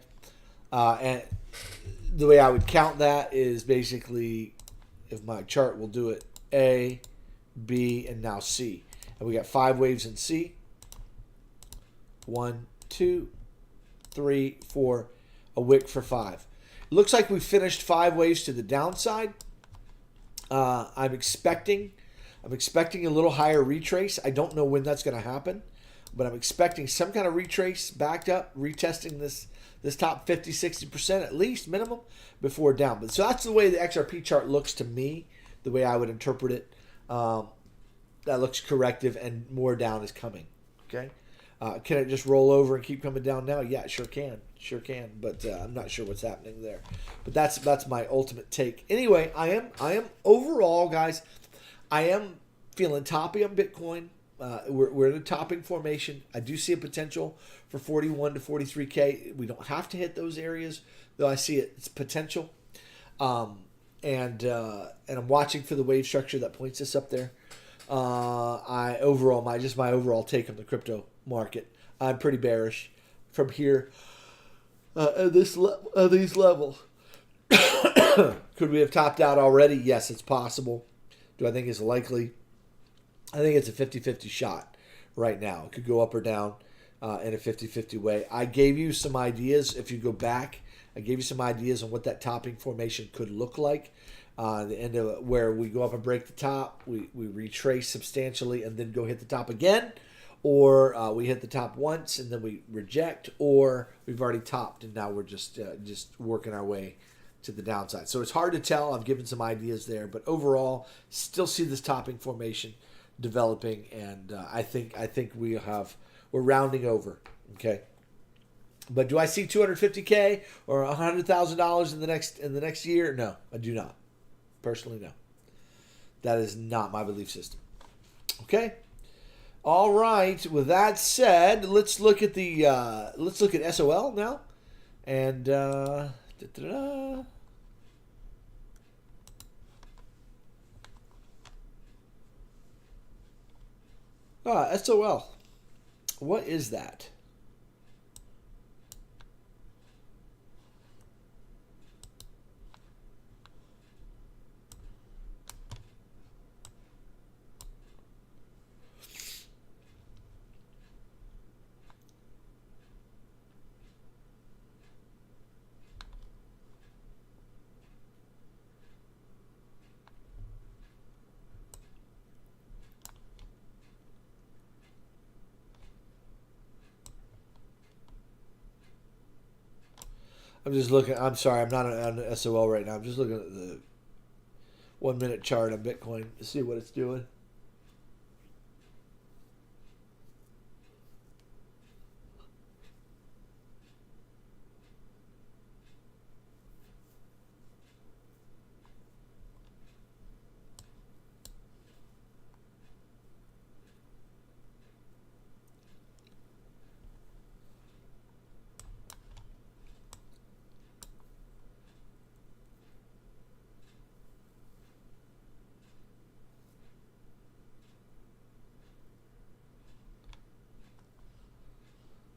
and the way I would count that is basically, if my chart will do it, A, B, and now C. And we got 5 waves in C. 1, 2, 3, 4, a wick for 5. It looks like we finished 5 waves to the downside. I'm expecting a little higher retrace. I don't know when that's going to happen, but I'm expecting some kind of retrace backed up, retesting this top 50, 60% at least minimum before down. But so that's the way the XRP chart looks to me, the way I would interpret it. That looks corrective and more down is coming. Okay. Can it just roll over and keep coming down now? Yeah, it sure can. But I'm not sure what's happening there. But that's my ultimate take. Anyway, I am overall, guys, I am feeling toppy on Bitcoin. We're in a topping formation. I do see a potential for 41 to 43K. We don't have to hit those areas, though I see it's potential. And I'm watching for the wave structure that points us up there. My overall take on the crypto market, I'm pretty bearish from here at these levels. Could we have topped out already? Yes, it's possible. Do I think it's likely? I think it's a 50-50 shot right now. It could go up or down in a 50-50 way. I gave you some ideas. If you go back, I gave you some ideas on what that topping formation could look like. The end of it, where we go up and break the top, we retrace substantially and then go hit the top again, or we hit the top once and then we reject, or we've already topped and now we're just working our way to the downside. So it's hard to tell. I've given some ideas there, but overall, still see this topping formation developing, and I think we're rounding over. Okay. But do I see 250K or $100,000 in the next year? No, I do not. Personally, no. That is not my belief system. Okay. All right. With that said, let's look at SOL now, and SOL. What is that? I'm just looking. I'm sorry, I'm not on SOL right now. I'm just looking at the 1 minute chart on Bitcoin to see what it's doing.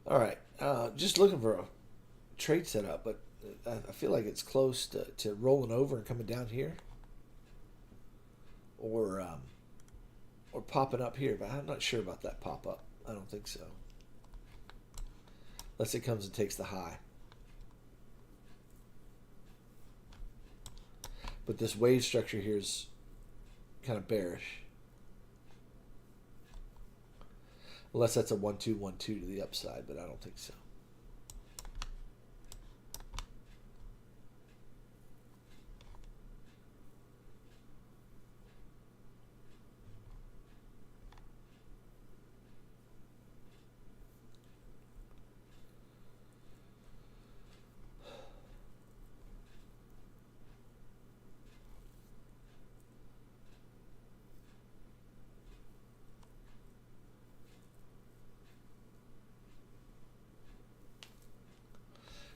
All right, just looking for a trade setup, but I feel like it's close to rolling over and coming down here, or popping up here. But I'm not sure about that pop up. I don't think so, unless it comes and takes the high. But this wave structure here is kind of bearish. Unless that's a 1-2-1-2 to the upside, but I don't think so.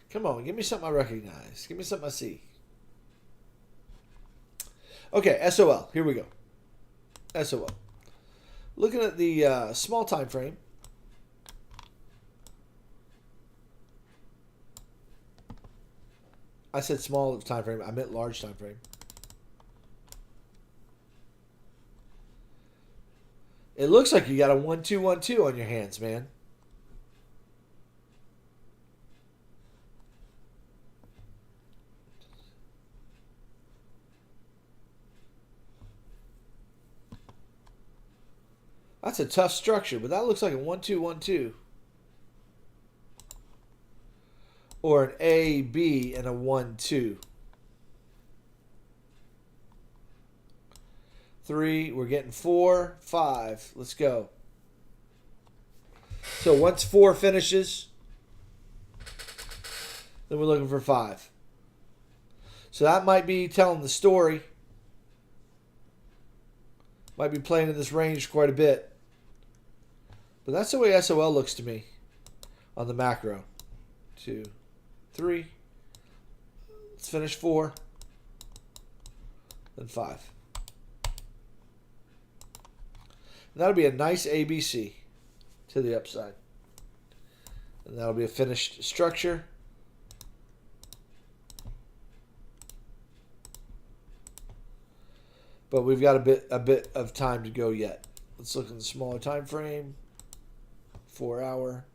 Come on, give me something I recognize. Give me something I see. Okay, SOL. Here we go. SOL. Looking at the small time frame, I said small time frame, I meant large time frame. It looks like you got a 1-2-1-2 on your hands, man. That's a tough structure, but that looks like a 1-2-1-2. Or an A, B, and a 1-2. 3, we're getting 4, 5. Let's go. So once 4 finishes, then we're looking for 5. So that might be telling the story. Might be playing in this range quite a bit. But that's the way SOL looks to me on the macro. 2, 3. Let's finish 4. Then 5. And that'll be a nice ABC to the upside. And that'll be a finished structure. But we've got a bit of time to go yet. Let's look at the smaller time frame. 4 hour.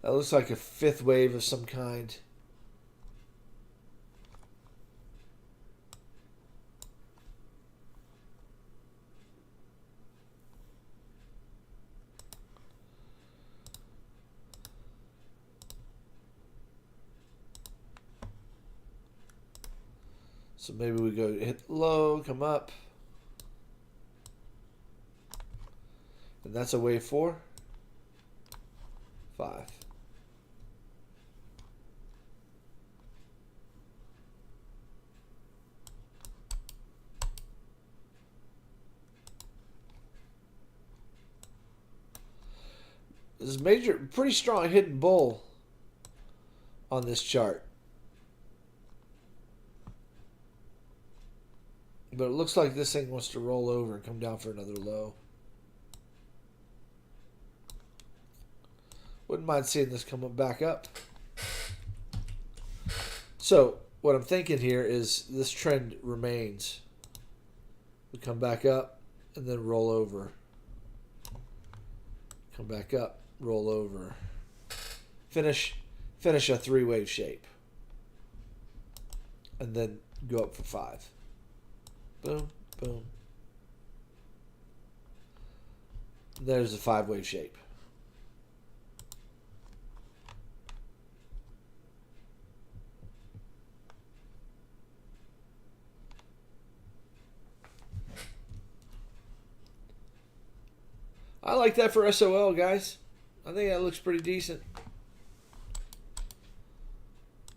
That looks like a 5th wave of some kind. So maybe we go hit low, come up. And that's a wave 4. 5. There's a major, pretty strong hidden bull on this chart. But it looks like this thing wants to roll over and come down for another low. Wouldn't mind seeing this come back up. So what I'm thinking here is this trend remains. We come back up and then roll over. Come back up, roll over. Finish a 3-wave shape. And then go up for 5. Boom, boom. There's a 5-wave shape. I like that for SOL, guys. I think that looks pretty decent.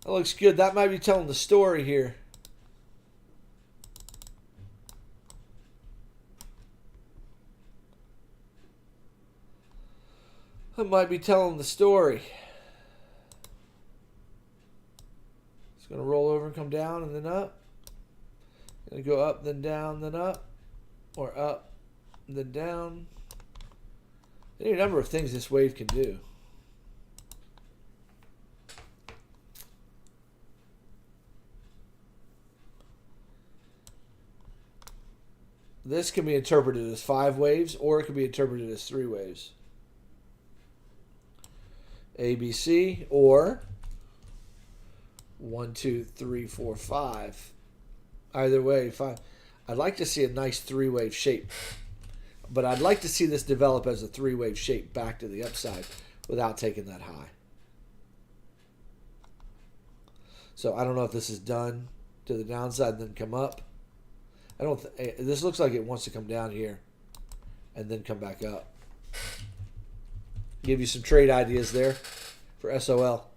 That looks good. That might be telling the story here. That might be telling the story. It's going to roll over and come down and then up. Going to go up, then down, then up. Or up, then down. Any number of things this wave can do. This can be interpreted as 5 waves, or it can be interpreted as 3 waves. ABC, or 1, 2, 3, 4, 5. Either way, 5. I'd like to see a nice 3-wave shape. But I'd like to see this develop as a three-wave shape back to the upside without taking that high. So I don't know if this is done to the downside and then come up. I don't. This looks like it wants to come down here and then come back up. Give you some trade ideas there for SOL.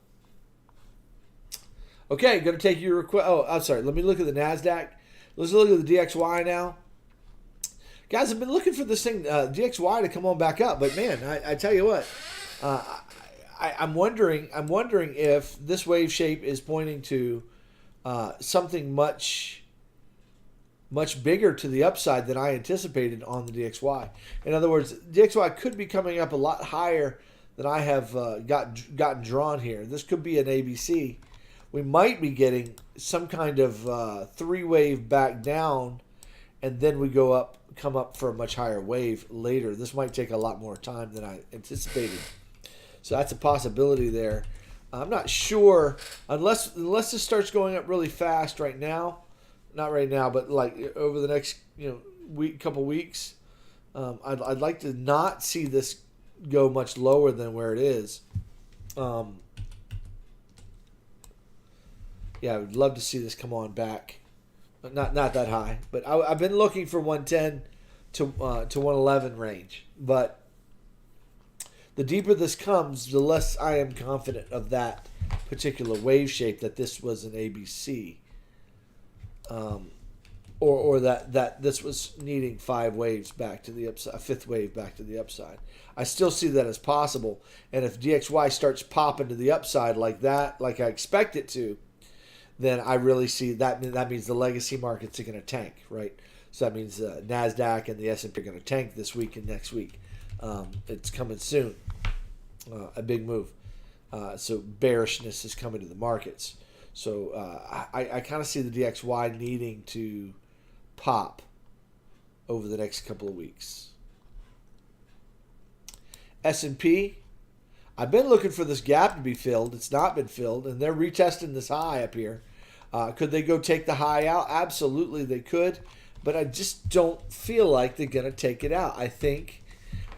Okay, going to take your request. Oh, I'm sorry. Let me look at the NASDAQ. Let's look at the DXY now. Guys, I've been looking for this thing, DXY, to come on back up. But, man, I tell you what, I'm wondering if this wave shape is pointing to something much bigger to the upside than I anticipated on the DXY. In other words, DXY could be coming up a lot higher than I have gotten drawn here. This could be an ABC. We might be getting some kind of three-wave back down, and then we come up for a much higher wave later. This might take a lot more time than I anticipated. So that's a possibility there. I'm not sure, unless this starts going up really fast right now. Not right now, but like over the next couple weeks. I'd like to not see this go much lower than where it is. Yeah, I would love to see this come on back. Not that high, but I've been looking for 110 to 111 range. But the deeper this comes, the less I am confident of that particular wave shape, that this was an ABC. Or that this was needing 5 waves back to the upside, a 5th wave back to the upside. I still see that as possible. And if DXY starts popping to the upside like that, like I expect it to, then I really see that means the legacy markets are going to tank, right? So that means NASDAQ and the S&P are going to tank this week and next week. It's coming soon, a big move. So bearishness is coming to the markets. So I kind of see the DXY needing to pop over the next couple of weeks. S&P, I've been looking for this gap to be filled. It's not been filled, and they're retesting this high up here. Could they go take the high out? Absolutely, they could, but I just don't feel like they're going to take it out. I think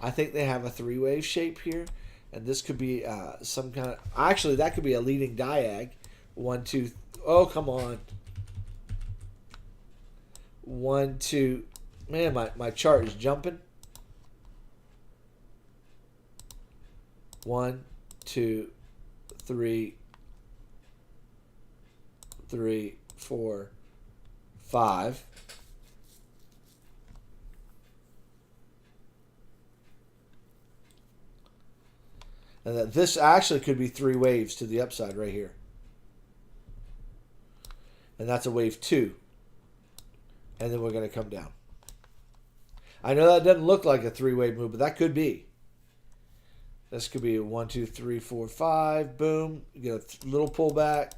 they have a 3-wave shape here, and this could be some kind of. Actually, that could be a leading diag. 1, 2. Oh, come on. 1, 2. Man, my chart is jumping. 1, 2, 3, 4, 5. And that this actually could be 3 waves to the upside right here. And that's a wave 2. And then we're going to come down. I know that doesn't look like a 3-wave move, but that could be. This could be a 1, 2, 3, 4, 5. Boom. You get a little pullback.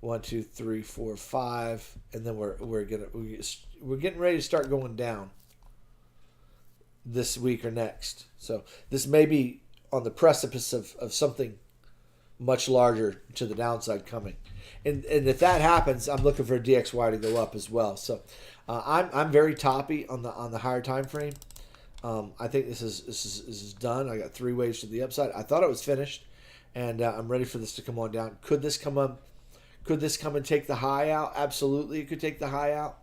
1, 2, 3, 4, 5. And then we're getting ready to start going down this week or next. So this may be on the precipice of something much larger to the downside coming. And if that happens, I'm looking for a DXY to go up as well. So I'm very toppy on the higher time frame. I think this is done. I got 3 waves to the upside. I thought it was finished, and I'm ready for this to come on down. Could this come up? Could this come and take the high out? Absolutely, it could take the high out.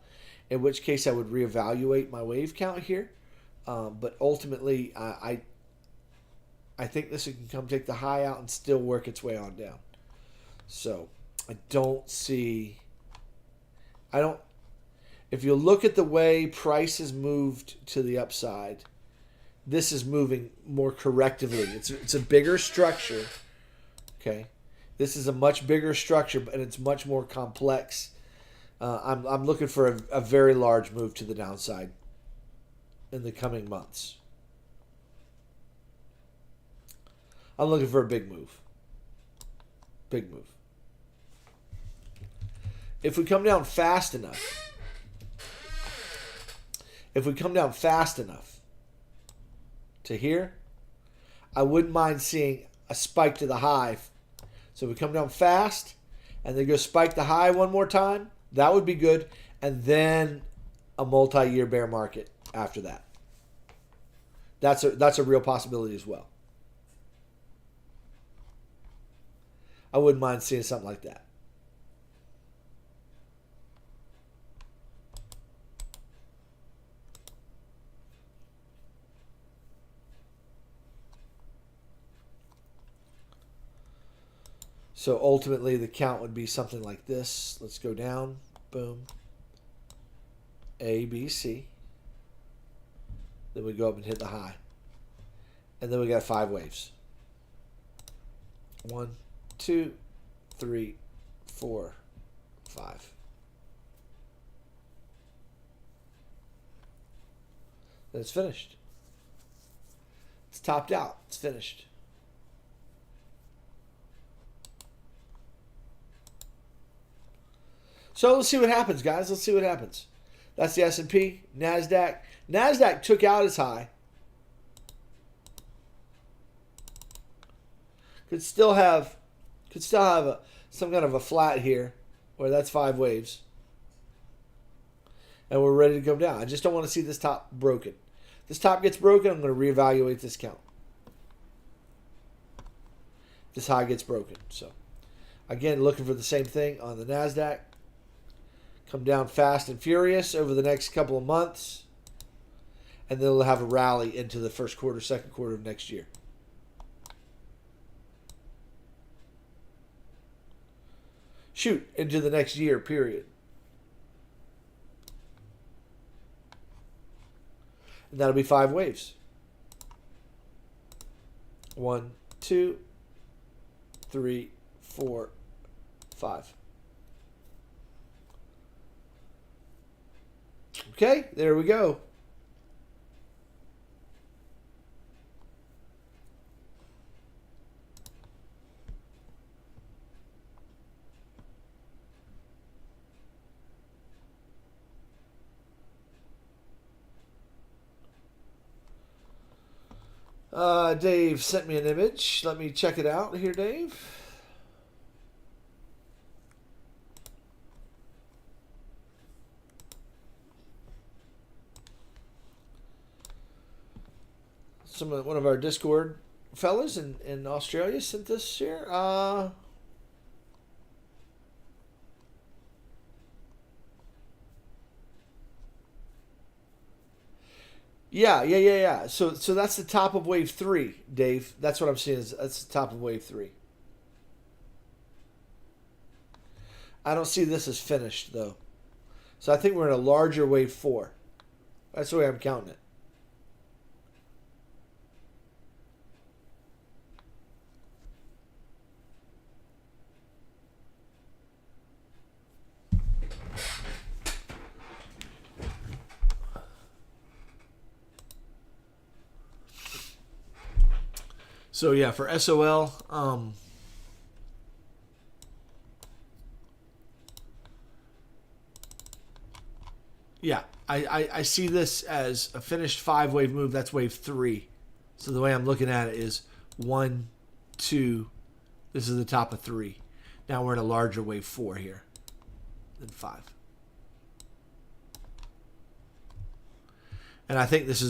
In which case, I would reevaluate my wave count here. But ultimately, I think this can come take the high out and still work its way on down. So I don't see. If you look at the way price has moved to the upside, this is moving more correctively. It's a bigger structure. Okay, this is a much bigger structure, and it's much more complex. I'm looking for a very large move to the downside in the coming months. I'm looking for a big move. Big move. If we come down fast enough. If we come down fast enough to here, I wouldn't mind seeing a spike to the high. So if we come down fast and they go spike the high one more time, that would be good. And then a multi-year bear market after that. That's a real possibility as well. I wouldn't mind seeing something like that. So ultimately, the count would be something like this. Let's go down. Boom. A, B, C. Then we go up and hit the high. And then we got 5 waves. 1, 2, 3, 4, 5. Then it's finished. It's topped out. It's finished. So let's see what happens, guys. Let's see what happens. That's the S&P, NASDAQ. NASDAQ took out its high. Could still have some kind of a flat here, where that's 5 waves. And we're ready to go down. I just don't want to see this top broken. If this top gets broken, I'm going to reevaluate this count. This high gets broken. So, again, looking for the same thing on the NASDAQ. Come down fast and furious over the next couple of months. And then we'll have a rally into the first quarter, second quarter of next year. Shoot, into the next year, period. And that'll be 5 waves. 1, 2, 3, 4, 5. Okay, there we go. Dave sent me an image. Let me check it out here, Dave. One of our Discord fellas in Australia sent this here. Yeah. So that's the top of wave 3, Dave. That's what I'm seeing. That's the top of wave 3. I don't see this as finished, though. So I think we're in a larger wave 4. That's the way I'm counting it. So yeah, for SOL, yeah, I see this as a finished 5-wave move. That's wave 3. So the way I'm looking at it is 1, 2. This is the top of 3. Now we're in a larger wave 4 here than 5. And I think this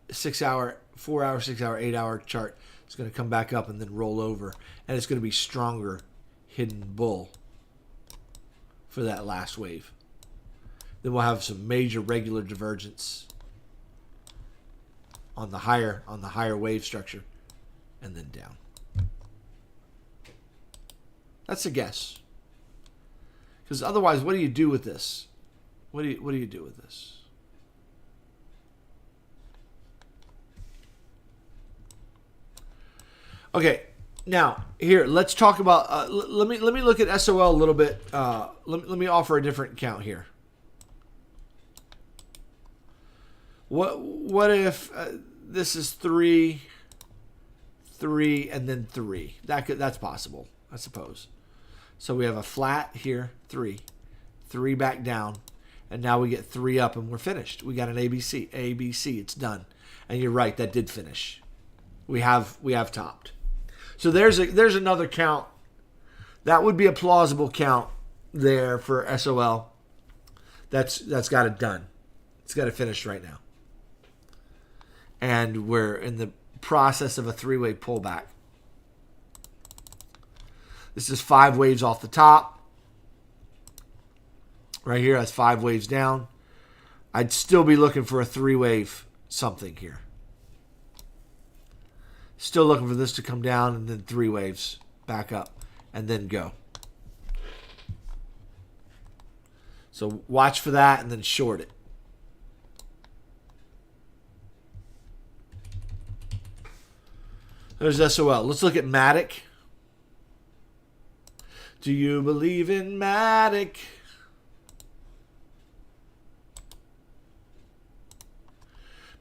6 hour, 4 hour, 6 hour, 8 hour chart is going to come back up and then roll over, and it's going to be stronger hidden bull for that last wave. Then we'll have some major regular divergence on the higher wave structure, and then down. That's a guess. Because otherwise, what do you do with this? What do you do with this? Okay, now here let's talk about. Let me look at SOL a little bit. Let me offer a different count here. What if this is 3, 3, and then 3? That's possible, I suppose. So we have a flat here, 3 back down, and now we get 3 up, and we're finished. We got an ABC. It's done. And you're right, that did finish. We have topped. So there's another count. That would be a plausible count there for SOL. That's got it done. It's got it finished right now. and we're in the process of a three-wave pullback. This is 5 waves off the top. Right here, that's 5 waves down. I'd still be looking for a 3-wave something here. Still looking for this to come down and then 3 waves back up and then go. So watch for that and then short it. There's SOL. Let's look at Matic. Do you believe in Matic?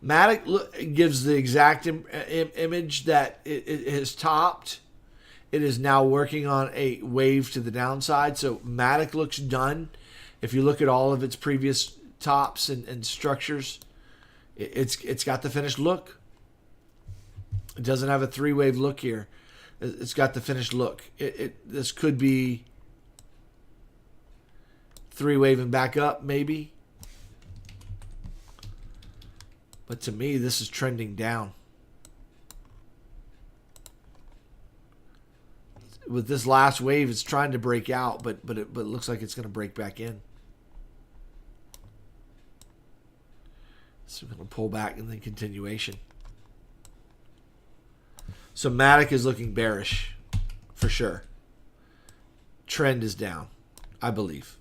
Matic gives the exact image that it has topped. It is now working on a wave to the downside. So Matic looks done. If you look at all of its previous tops and structures, it's got the finished look. It doesn't have a 3-wave look here. It's got the finished look. This could be 3-waving back up, maybe. But to me, this is trending down. With this last wave, it's trying to break out, but it looks like it's going to break back in. So we're going to pull back and then continuation. So Matic is looking bearish, for sure. Trend is down, I believe.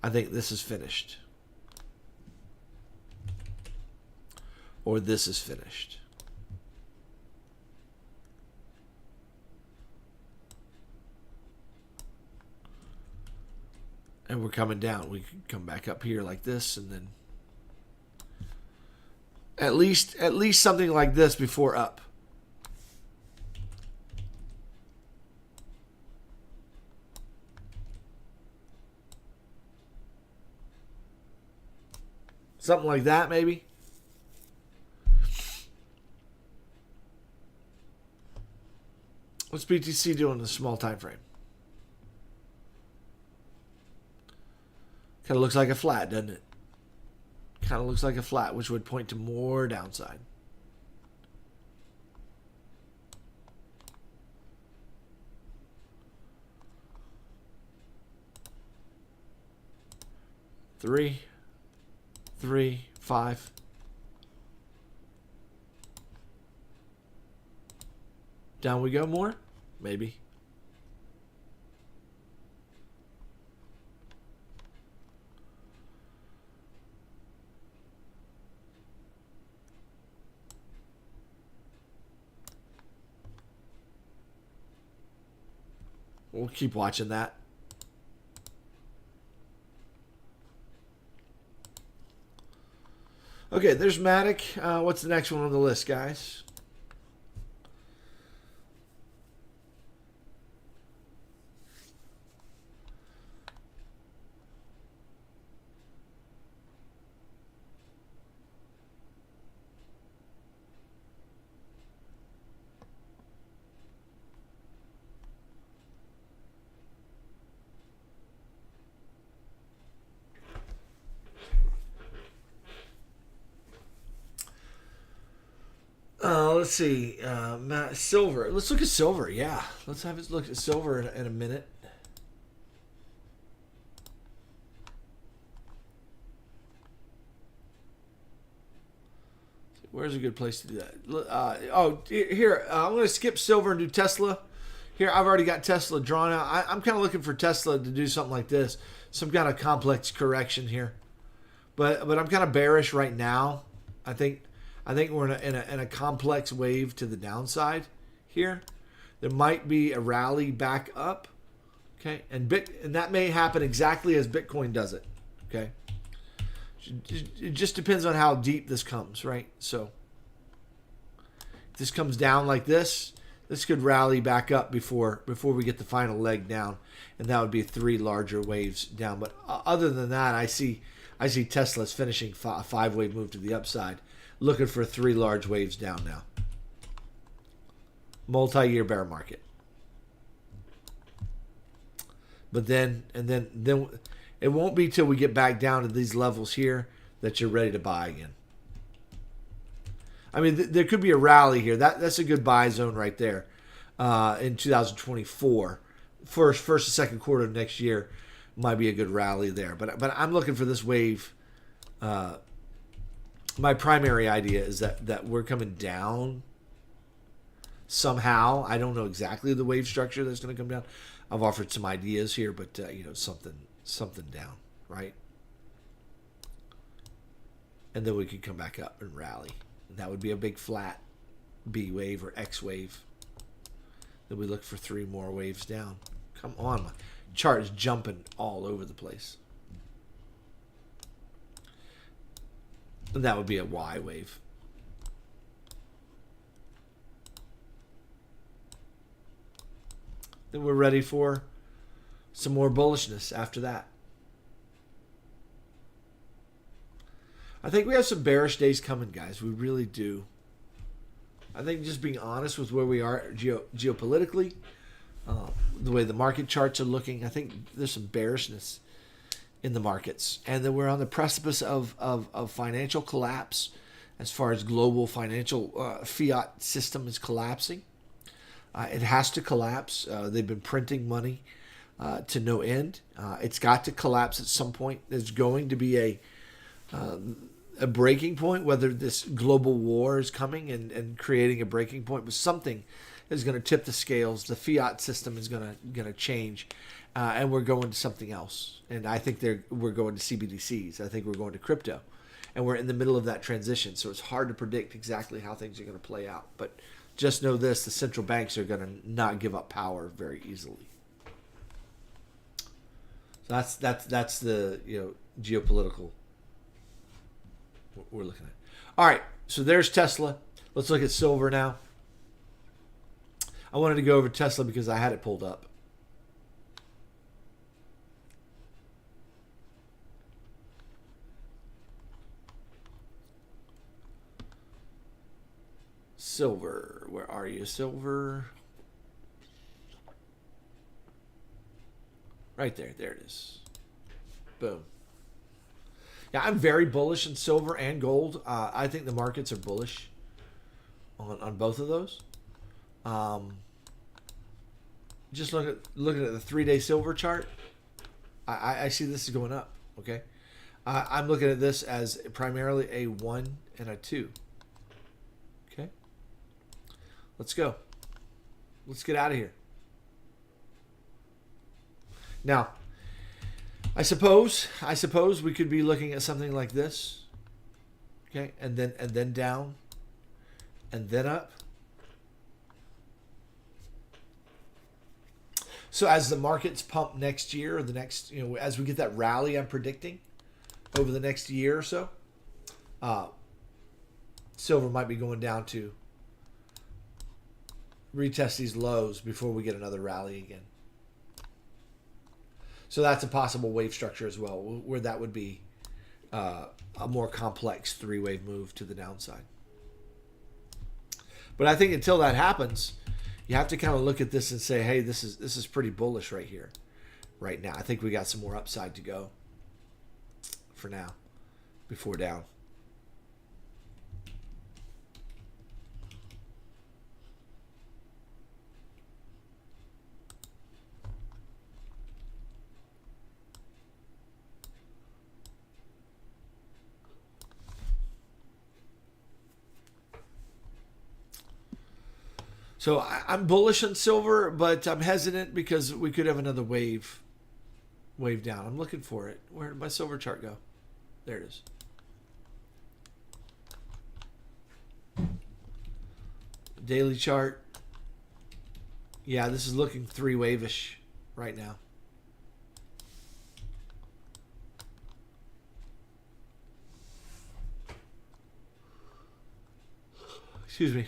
I think this is finished. Or this is finished. And we're coming down. We can come back up here like this and then at least something like this before up. Something like that maybe. What's BTC doing in the small time frame? Kind of looks like a flat, doesn't it? Kind of looks like a flat, which would point to more downside. Three, 5. Down we go more? Maybe. We'll keep watching that. Okay, there's Matic. What's the next one on the list, guys? Let's see. Silver. Let's look at silver. Yeah. Let's have us look at silver in a minute. Where's a good place to do that? Here. I'm going to skip silver and do Tesla. Here, I've already got Tesla drawn out. I'm kind of looking for Tesla to do something like this. Some kind of complex correction here. But I'm kind of bearish right now. I think we're in a complex wave to the downside here. There might be a rally back up, okay, and that may happen exactly as Bitcoin does it, okay. It just depends on how deep this comes, right? So if this comes down like this could rally back up before we get the final leg down, and that would be 3 larger waves down. But other than that, I see Tesla's finishing a 5-wave move to the upside. Looking for 3 large waves down now. Multi-year bear market. But then it won't be till we get back down to these levels here that you're ready to buy again. I mean, there could be a rally here. That's a good buy zone right there in 2024. First and second quarter of next year might be a good rally there. But I'm looking for this wave. My primary idea is that we're coming down somehow. I don't know exactly the wave structure that's going to come down. I've offered some ideas here, but something down, right? And then we could come back up and rally. And that would be a big flat B wave or X wave. Then we look for 3 more waves down. Come on, my chart is jumping all over the place. And that would be a Y wave. Then we're ready for some more bullishness after that. I think we have some bearish days coming, guys. We really do. I think just being honest with where we are geopolitically, the way the market charts are looking, I think there's some bearishness in the markets. And then we're on the precipice of financial collapse as far as global financial fiat system is collapsing. It has to collapse. They've been printing money to no end. It's got to collapse at some point. There's going to be a breaking point, whether this global war is coming and creating a breaking point, but something is going to tip the scales. The fiat system is going to change, and we're going to something else. And I think we're going to CBDCs. I think we're going to crypto, and we're in the middle of that transition. So it's hard to predict exactly how things are going to play out. But just know this: the central banks are going to not give up power very easily. So that's the geopolitical we're looking at. All right, so there's Tesla. Let's look at silver now. I wanted to go over Tesla because I had it pulled up. Silver, where are you, silver? Right there, there it is. Boom. Yeah, I'm very bullish in silver and gold. I think the markets are bullish on both of those. Just looking at the 3-day silver chart, I see this is going up. Okay, I'm looking at this as primarily a 1 and a 2. Okay, let's go. Let's get out of here. Now, I suppose we could be looking at something like this. Okay, and then down, and then up. So as the markets pump next year, or the next, as we get that rally I'm predicting over the next year or so, silver might be going down to retest these lows before we get another rally again. So that's a possible wave structure as well, where that would be a more complex 3-wave move to the downside. But I think until that happens, you have to kind of look at this and say, hey, this is pretty bullish right here, right now. I think we got some more upside to go for now before down. So I'm bullish on silver, but I'm hesitant because we could have another wave down. I'm looking for it. Where did my silver chart go? There it is. Daily chart. Yeah, this is looking 3-wave-ish right now. Excuse me.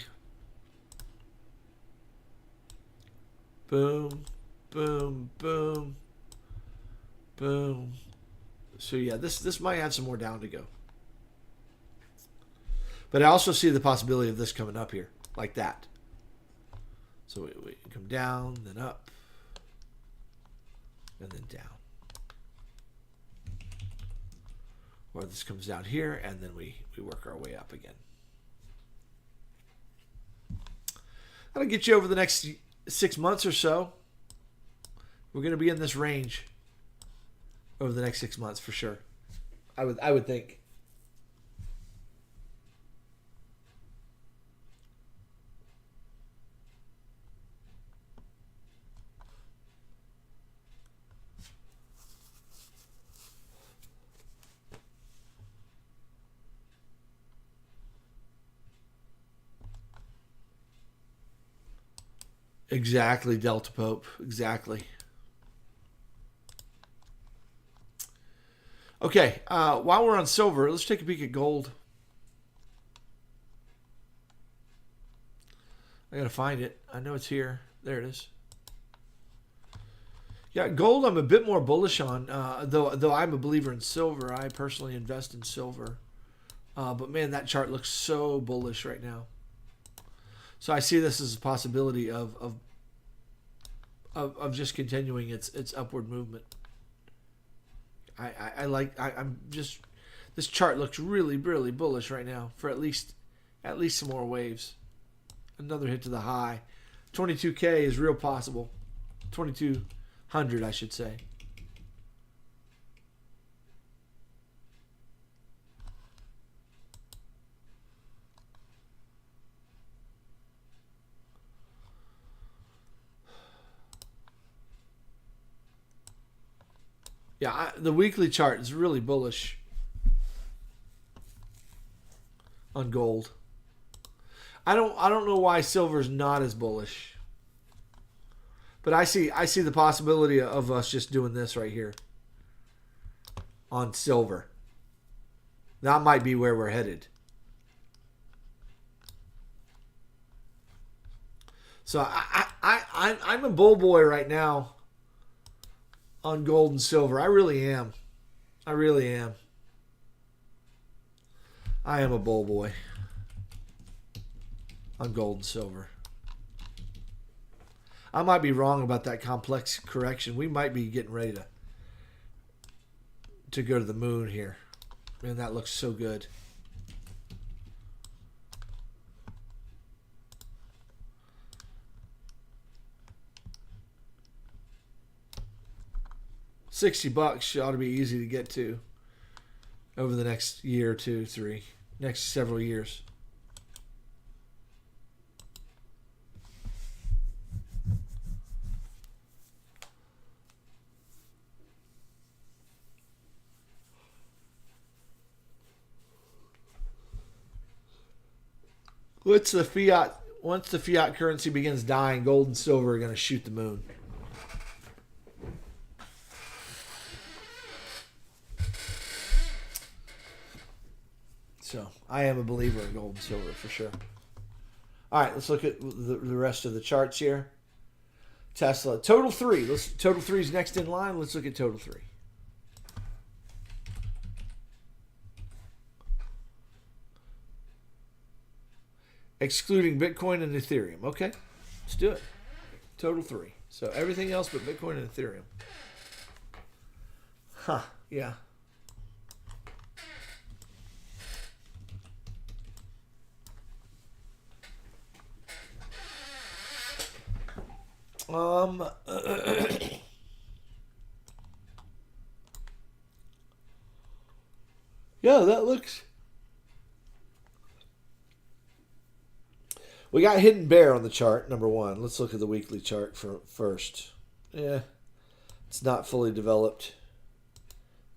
Boom, boom, boom, boom. So yeah, this might have some more down to go. But I also see the possibility of this coming up here, like that. So we come down, then up, and then down. Or this comes down here, and then we work our way up again. That'll get you over the next 6 months or so. We're going to be in this range over the next 6 months for sure. I would think. Exactly, Delta Pope. Exactly. Okay, while we're on silver, let's take a peek at gold. I gotta find it. I know it's here. There it is. Yeah, gold I'm a bit more bullish on, though I'm a believer in silver. I personally invest in silver. But man, that chart looks so bullish right now. So I see this as a possibility of just continuing its upward movement. I'm just, this chart looks really bullish right now for at least some more waves. Another hit to the high. 22K is real possible. 2200, I should say. Yeah, the weekly chart is really bullish on gold. I don't know why silver's not as bullish. But I see the possibility of us just doing this right here on silver. That might be where we're headed. So I'm a bull boy right now on gold and silver. I really am. I really am. I am a bull boy on gold and silver. I might be wrong about that complex correction. We might be getting ready to go to the moon here. Man, that looks so good. $60 ought to be easy to get to over the next year, 2, 3, next several years. Once the fiat currency begins dying, gold and silver are going to shoot the moon. So I am a believer in gold and silver for sure. All right, let's look at the rest of the charts here. Tesla, total 3. Total 3 is next in line. Let's look at total 3. Excluding Bitcoin and Ethereum. Okay, let's do it. Total 3. So everything else but Bitcoin and Ethereum. Huh, yeah. Yeah, that looks... We got hidden bear on the chart, number 1. Let's look at the weekly chart first. Yeah, it's not fully developed.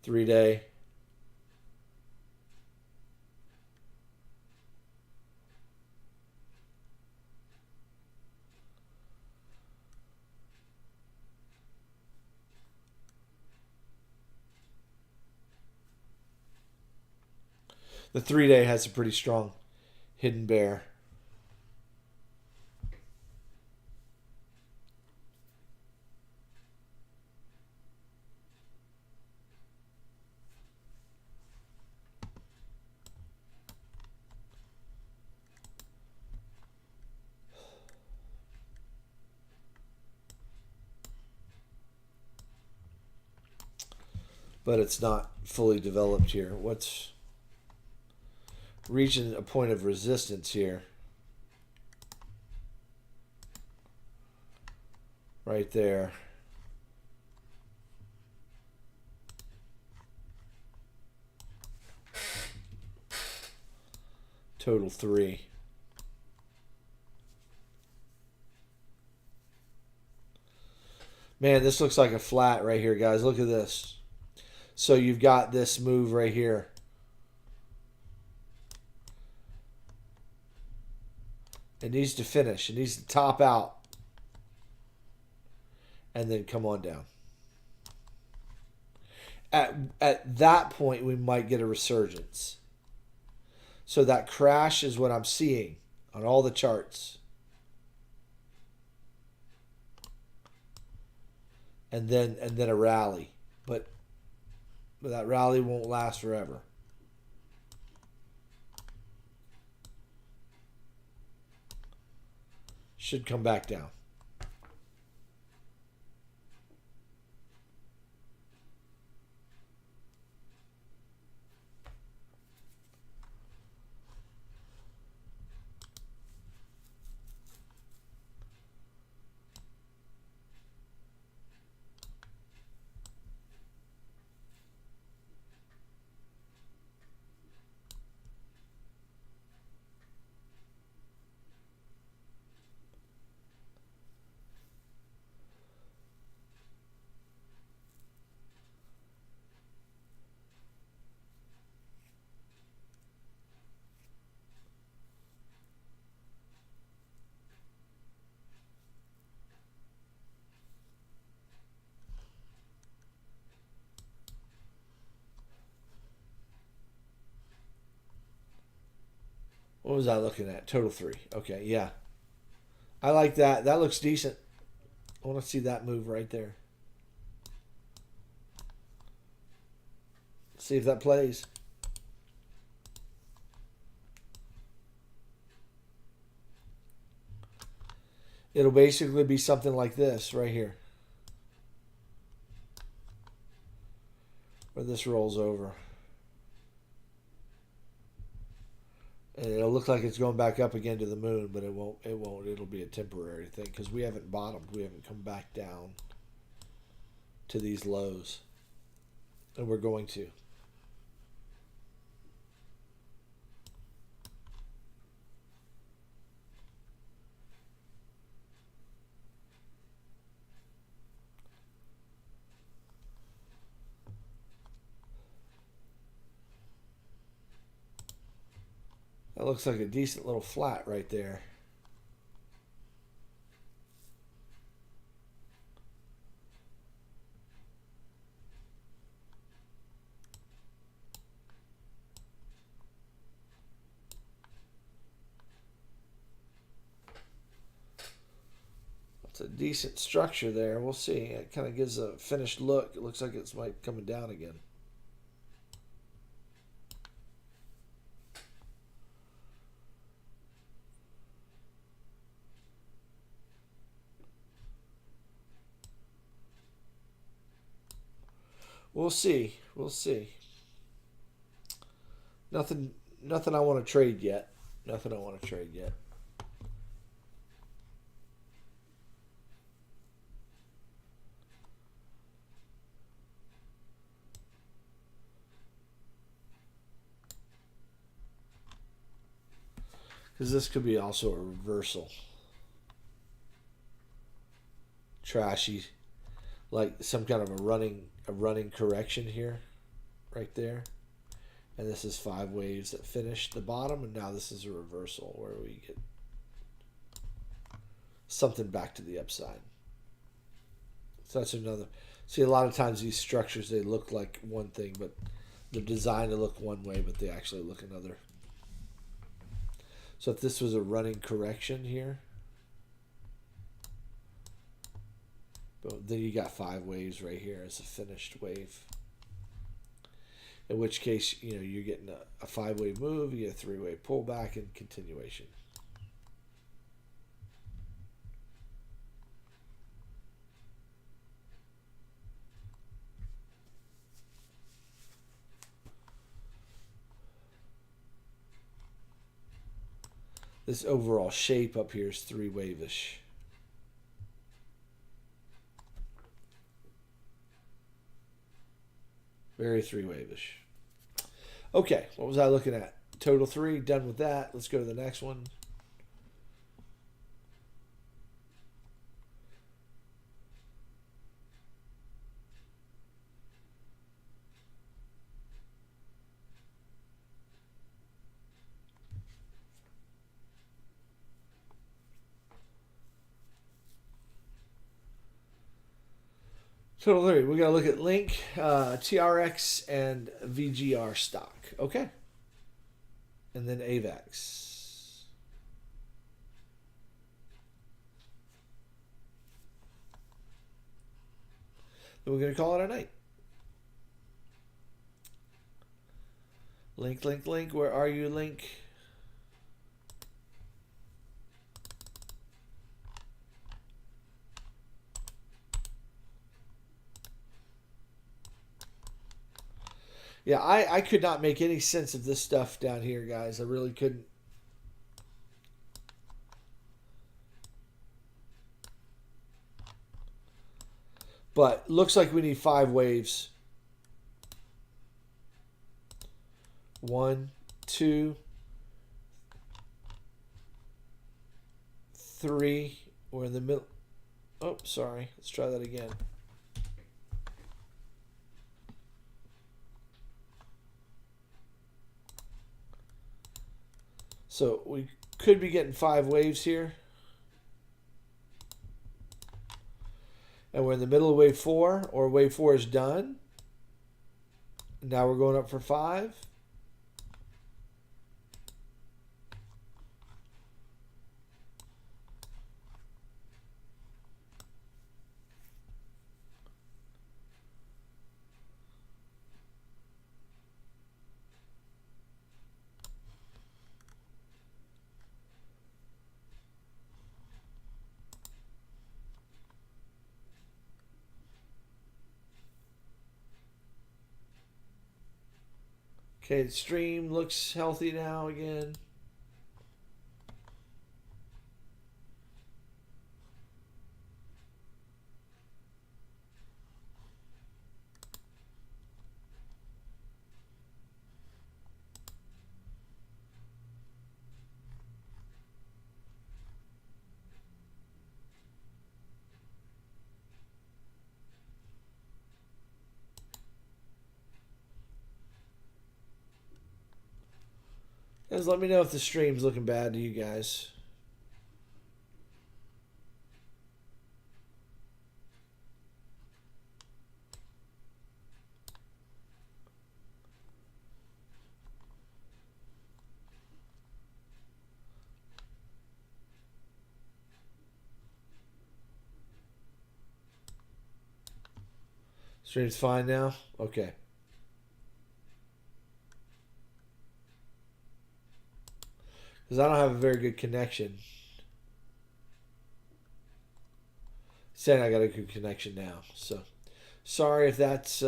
3-day. The 3-day has a pretty strong hidden bear. But it's not fully developed here. What's reaching a point of resistance here? right there. Total 3. Man, this looks like a flat right here, guys. Look at this. So you've got this move right here. It needs to finish. It needs to top out. And then come on down. At that point, we might get a resurgence. So that crash is what I'm seeing on all the charts. And then a rally. But that rally won't last forever. Should come back down. What was I looking at? Total 3. Okay, yeah. I like that. That looks decent. I want to see that move right there. See if that plays. It'll basically be something like this right here. Where this rolls over. And it'll look like it's going back up again to the moon, but it won't. It won't. It'll be a temporary thing because we haven't bottomed. We haven't come back down to these lows. And we're going to. That looks like a decent little flat right there. It's a decent structure there. We'll see. It kind of gives a finished look. It looks like it's might coming down again. We'll see. We'll see. Nothing I want to trade yet. Nothing I want to trade yet. Because this could be also a reversal. Trashy. Like some kind of a running correction here. Right there. And this is 5 waves that finished the bottom, and now this is a reversal where we get something back to the upside. So that's another. See, a lot of times these structures, they look like one thing, but they're designed to look one way, but they actually look another. So if this was a running correction here, but then you got 5 waves right here as a finished wave. In which case, you know, you're getting a 5-wave move, you get a 3-wave pullback and continuation. This overall shape up here is 3-wave-ish. Very three-wave-ish. Okay, what was I looking at? Total 3, done with that. Let's go to the next one. Total 3. We're going to look at Link, TRX, and VGR stock. Okay. And then AVAX. Then we're going to call it a night. Link, Link, Link. Where are you, Link? Yeah, I could not make any sense of this stuff down here, guys. I really couldn't. But looks like we need 5 waves. 1, 2, 3. We're in the middle. Oh, sorry. Let's try that again. So we could be getting 5 waves here. And we're in the middle of wave 4, or wave 4 is done. Now we're going up for 5. Okay, the stream looks healthy now again. Guys, let me know if the stream's looking bad to you guys. Stream's fine now? Okay. Because I don't have a very good connection. Saying I got a good connection now. So, sorry if that's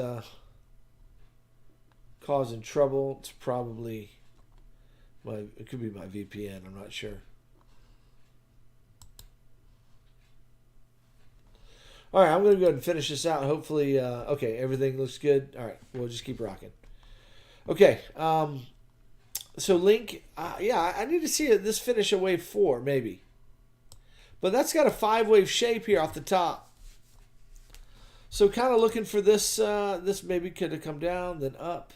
causing trouble. It's probably it could be my VPN. I'm not sure. All right, I'm going to go ahead and finish this out. Hopefully, okay, everything looks good. All right, we'll just keep rocking. Okay, so Link, yeah, I need to see this finish a wave 4, maybe. But that's got a 5-wave shape here off the top. So kind of looking for this, this maybe could have come down, then up,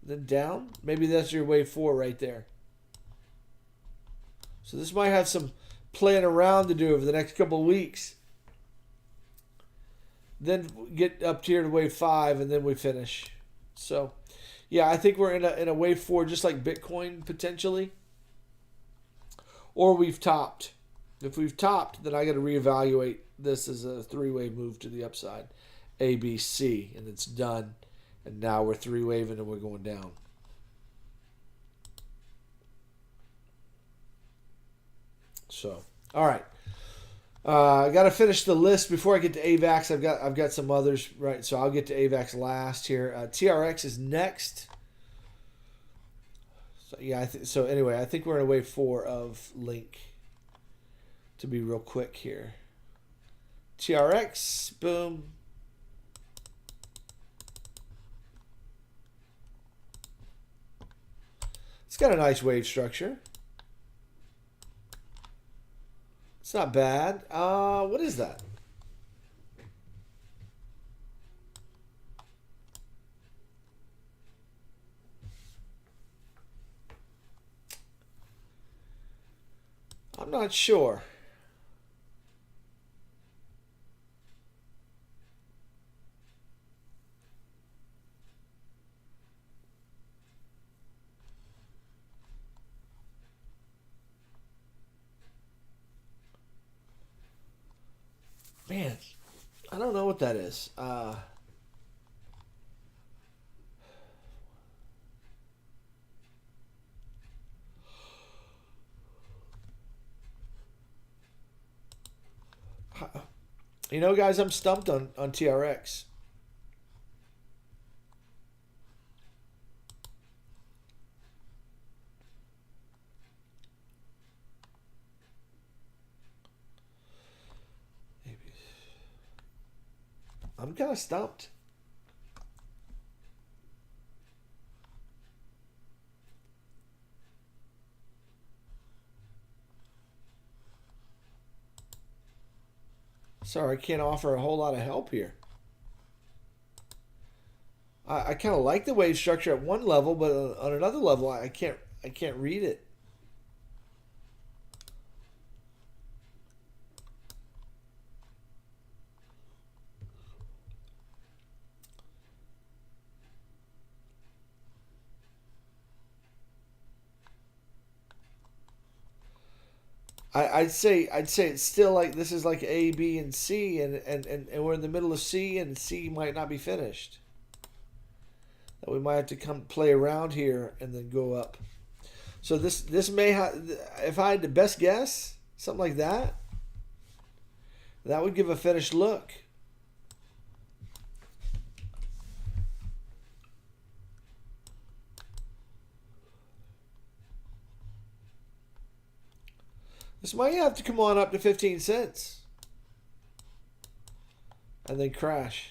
then down. Maybe that's your wave 4 right there. So this might have some playing around to do over the next couple of weeks. Then get up here to wave 5, and then we finish. So, yeah, I think we're in a wave 4, just like Bitcoin potentially. Or we've topped. If we've topped, then I got to reevaluate this as a 3-wave move to the upside. A, B, C, and it's done. And now we're 3-waving and we're going down. So, all right. I got to finish the list before I get to AVAX. I've got some others, right? So I'll get to AVAX last here. TRX is next. So yeah, so anyway, I think we're in a wave 4 of Link. To be real quick here. TRX, boom. It's got a nice wave structure. It's not bad. What is that? I'm not sure. Man, I don't know what that is. You know, guys, I'm stumped on TRX. Maybe. I'm kind of stumped. Sorry, I can't offer a whole lot of help here. I kind of like the wave structure at one level, but on another level, I can't read it. I'd say it's still like this is like A, B, and C, and we're in the middle of C, and C might not be finished. That we might have to come play around here and then go up. So this may have, if I had the best guess, something like that, that would give a finished look. This might have to come on up to 15 cents and then crash.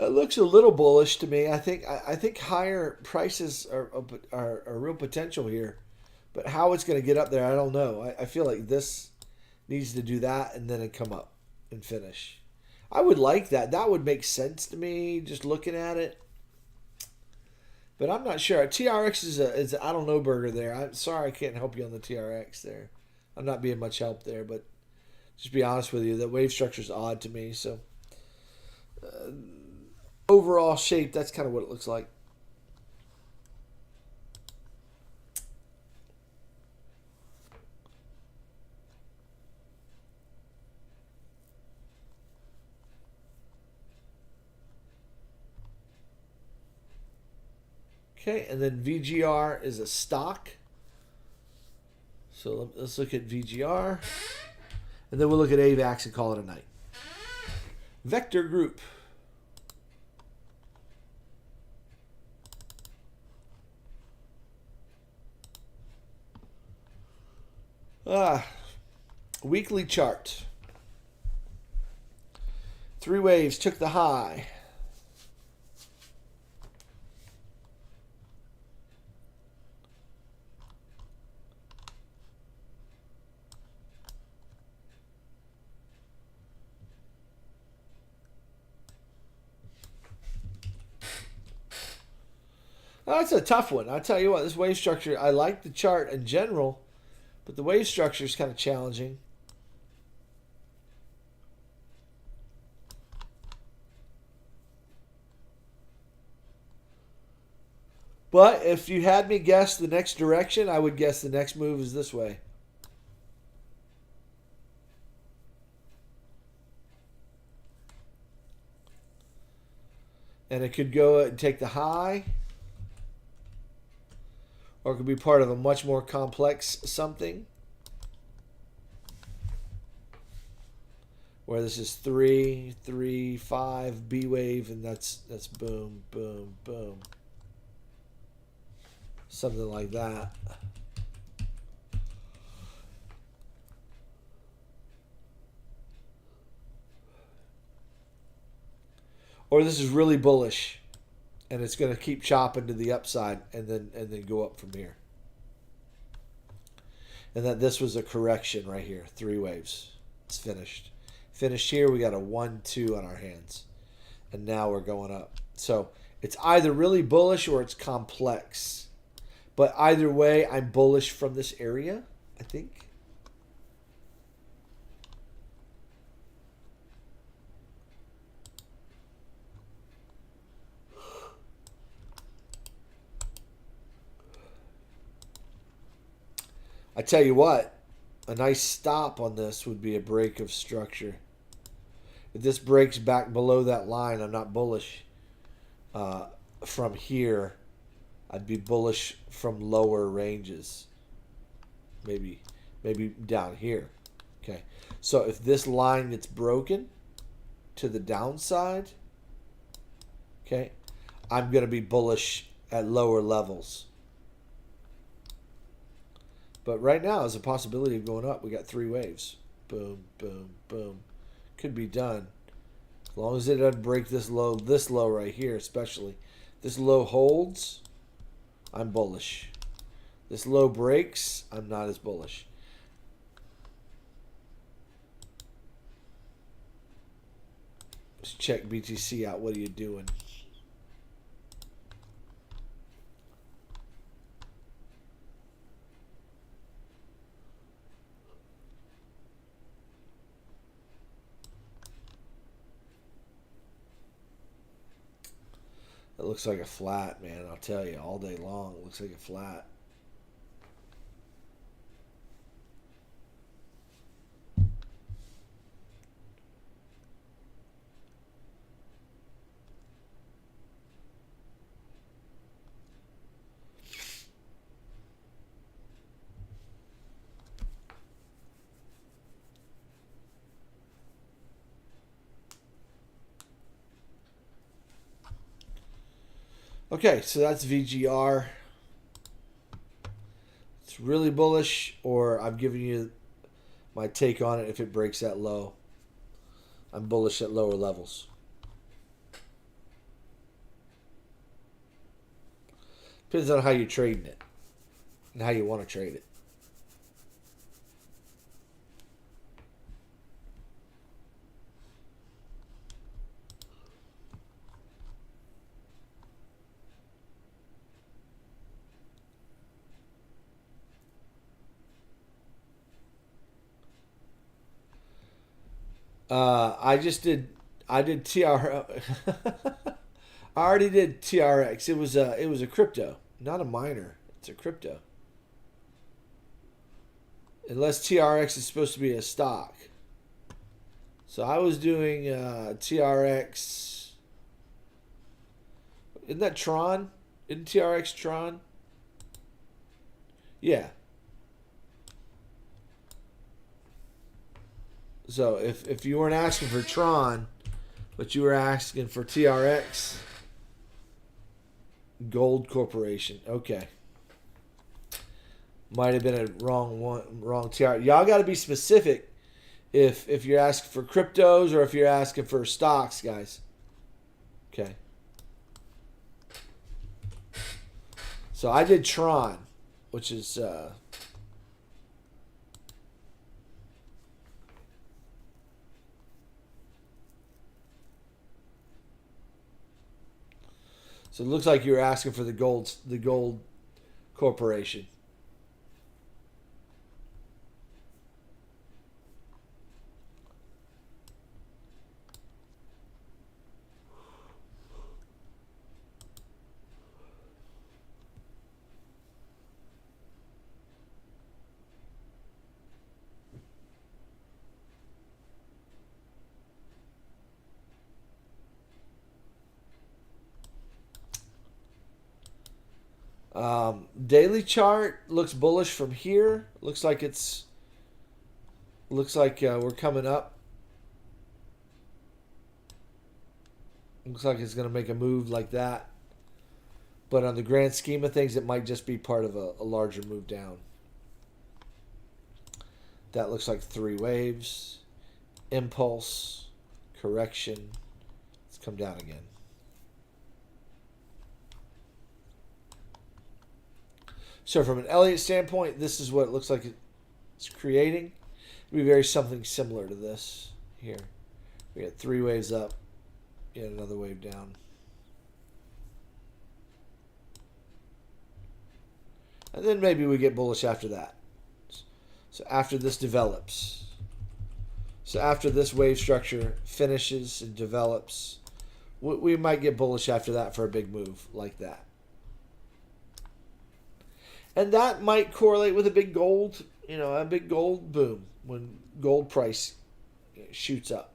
It looks a little bullish to me. I think higher prices are a real potential here, but how it's going to get up there, I don't know. I feel like this needs to do that and then it come up and finish. I would like that. That would make sense to me just looking at it. But I'm not sure. TRX is a I don't know burger there. I'm sorry I can't help you on the TRX there. I'm not being much help there, but just be honest with you, the wave structure is odd to me. So overall shape, that's kind of what it looks like. Okay, and then VGR is a stock. So let's look at VGR. And then we'll look at AVAX and call it a night. Vector Group. Weekly chart. 3 waves took the high. That's a tough one. I'll tell you what, this wave structure, I like the chart in general, but the wave structure is kind of challenging. But if you had me guess the next direction, I would guess the next move is this way. And it could go and take the high, or it could be part of a much more complex something, where this is 3, 3, 5, B wave, and that's boom, boom, boom. Something like that. Or this is really bullish, and it's going to keep chopping to the upside, and then go up from here. And that this was a correction right here, 3 waves. It's finished. Finished here, we got a 1, 2 on our hands, and now we're going up. So it's either really bullish or it's complex, but either way, I'm bullish from this area, I think. I tell you what, a nice stop on this would be a break of structure. If this breaks back below that line, I'm not bullish from here. I'd be bullish from lower ranges. Maybe down here. Okay. So if this line gets broken to the downside, okay, I'm going to be bullish at lower levels. But right now, there's a possibility of going up. We got 3 waves. Boom, boom, boom. Could be done. As long as it doesn't break this low right here, especially. This low holds, I'm bullish. This low breaks, I'm not as bullish. Let's check BTC out. What are you doing? It looks like a flat, man. I'll tell you, all day long, it looks like a flat. Okay, so that's VGR. It's really bullish, or I'm giving you my take on it if it breaks that low. I'm bullish at lower levels. Depends on how you're trading it and how you want to trade it. I did TR. I already did TRX. It was a crypto, not a miner. It's a crypto. Unless TRX is supposed to be a stock. So I was doing TRX. Isn't that Tron? Isn't TRX Tron? Yeah. So if you weren't asking for Tron, but you were asking for TRX, Gold Corporation. Okay. Might have been a wrong TR. Y'all got to be specific if you're asking for cryptos or if you're asking for stocks, guys. Okay. So I did Tron, which is so it looks like you're asking for the gold corporation. Daily chart looks bullish from here. Looks like we're coming up. Looks like it's going to make a move like that. But on the grand scheme of things, it might just be part of a larger move down. That looks like 3 waves. Impulse. Correction. Let's come down again. So from an Elliott standpoint, this is what it looks like it's creating. It'll be very something similar to this here. We got 3 waves up, yet another wave down. And then maybe we get bullish after that. So after this develops. So after this wave structure finishes and develops, we might get bullish after that for a big move like that. And that might correlate with a big gold, a big gold boom when gold price shoots up.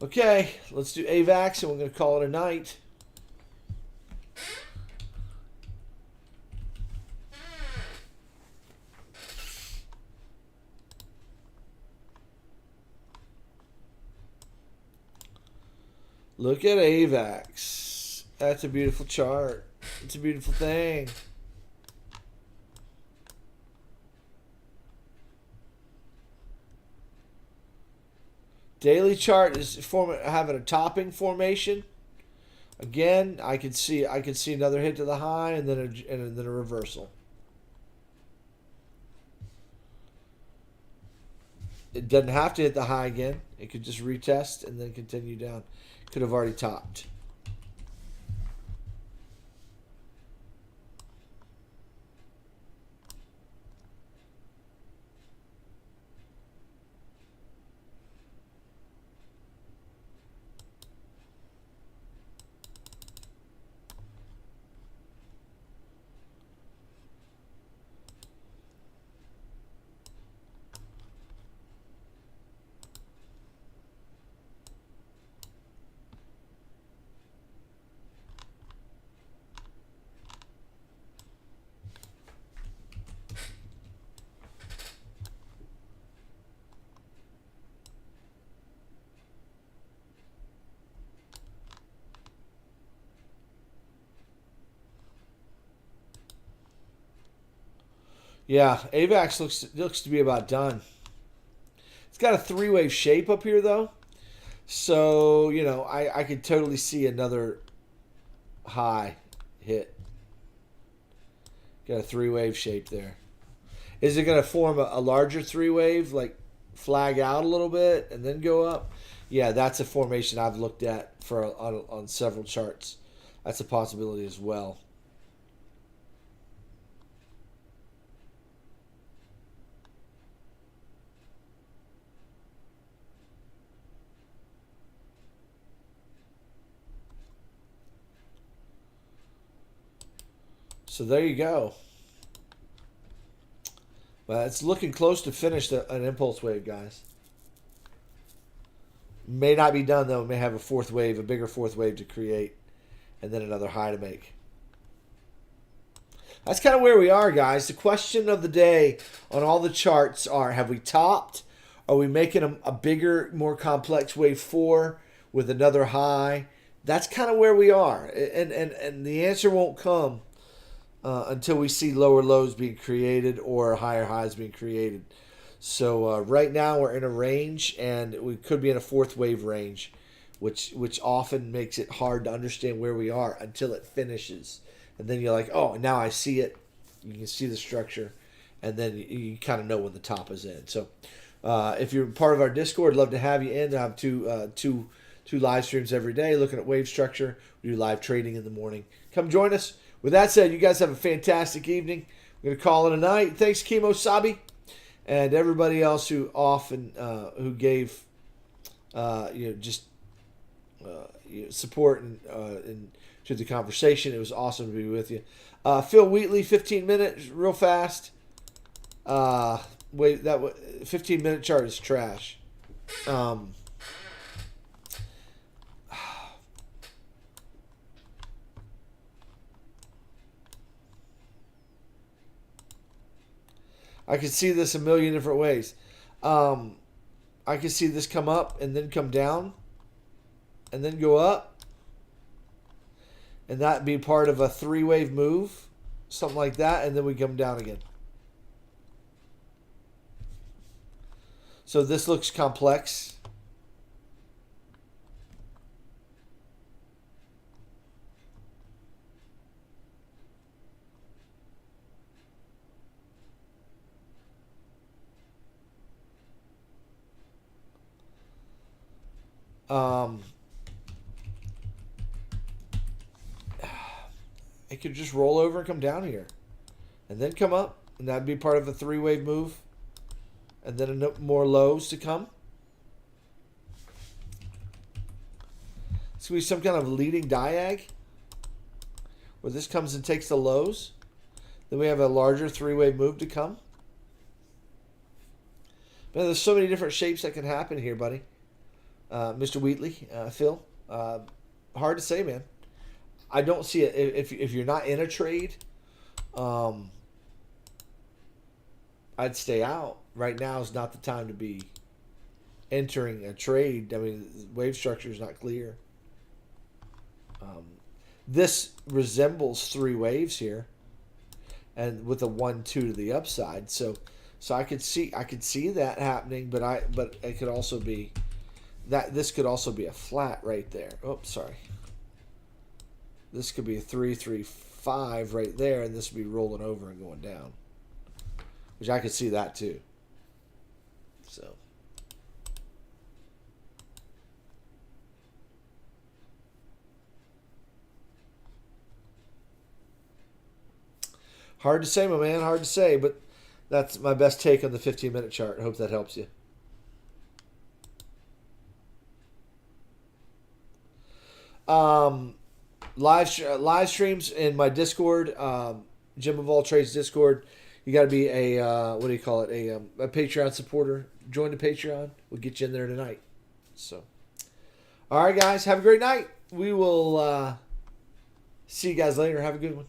Okay, let's do AVAX, and we're going to call it a night. Look at AVAX. That's a beautiful chart. It's a beautiful thing. Daily chart is having a topping formation. Again, I can see another hit to the high and then a reversal. It doesn't have to hit the high again. It could just retest and then continue down. Could have already topped. Yeah, AVAX looks to be about done. It's got a 3-wave shape up here, though. So, I could totally see another high hit. Got a 3-wave shape there. Is it going to form a larger 3-wave, like flag out a little bit and then go up? Yeah, that's a formation I've looked at on several charts. That's a possibility as well. So there you go. But it's looking close to finish an impulse wave, guys. May not be done, though. It may have a 4th wave, a bigger 4th wave to create, and then another high to make. That's kind of where we are, guys. The question of the day on all the charts are, have we topped? Are we making a bigger, more complex wave 4 with another high? That's kind of where we are. And the answer won't come until we see lower lows being created or higher highs being created. So right now we're in a range, and we could be in a 4th wave range, which often makes it hard to understand where we are until it finishes. And then you're like, oh, now I see it. You can see the structure, and then you kind of know when the top is in. So if you're part of our Discord, I'd love to have you in. I have two live streams every day looking at wave structure. We do live trading in the morning. Come join us. With that said, you guys have a fantastic evening. We're going to call it a night. Thanks, Kimo Sabi, and everybody else who who gave support and to the conversation. It was awesome to be with you. Phil Wheatley, 15 minutes, real fast. Wait, that 15-minute chart is trash. I could see this a million different ways. I could see this come up and then come down and then go up. And that be part of a 3-wave move. Something like that. And then we come down again. So this looks complex. It could just roll over and come down here. And then come up. And that'd be part of a 3-wave move. And then more lows to come. It's going to be some kind of leading diag. Where this comes and takes the lows. Then we have a larger 3-wave move to come. Man, there's so many different shapes that can happen here, buddy. Mr. Wheatley, Phil. Hard to say, man. I don't see it. If you're not in a trade, I'd stay out. Right now is not the time to be entering a trade. I mean, the wave structure is not clear. This resembles 3 waves here, and with a 1-2 to the upside. So I could see that happening, but it could also be that this could also be a flat right there. Oh, sorry. This could be a 3-3-5 right there, and this would be rolling over and going down, which I could see that too. So. Hard to say, my man. Hard to say, but that's my best take on the 15-minute chart. I hope that helps you. Live streams in my Discord, Jim of All Trades Discord. You got to be a what do you call it? A Patreon supporter. Join the Patreon. We'll get you in there tonight. So, all right, guys, have a great night. We will see you guys later. Have a good one.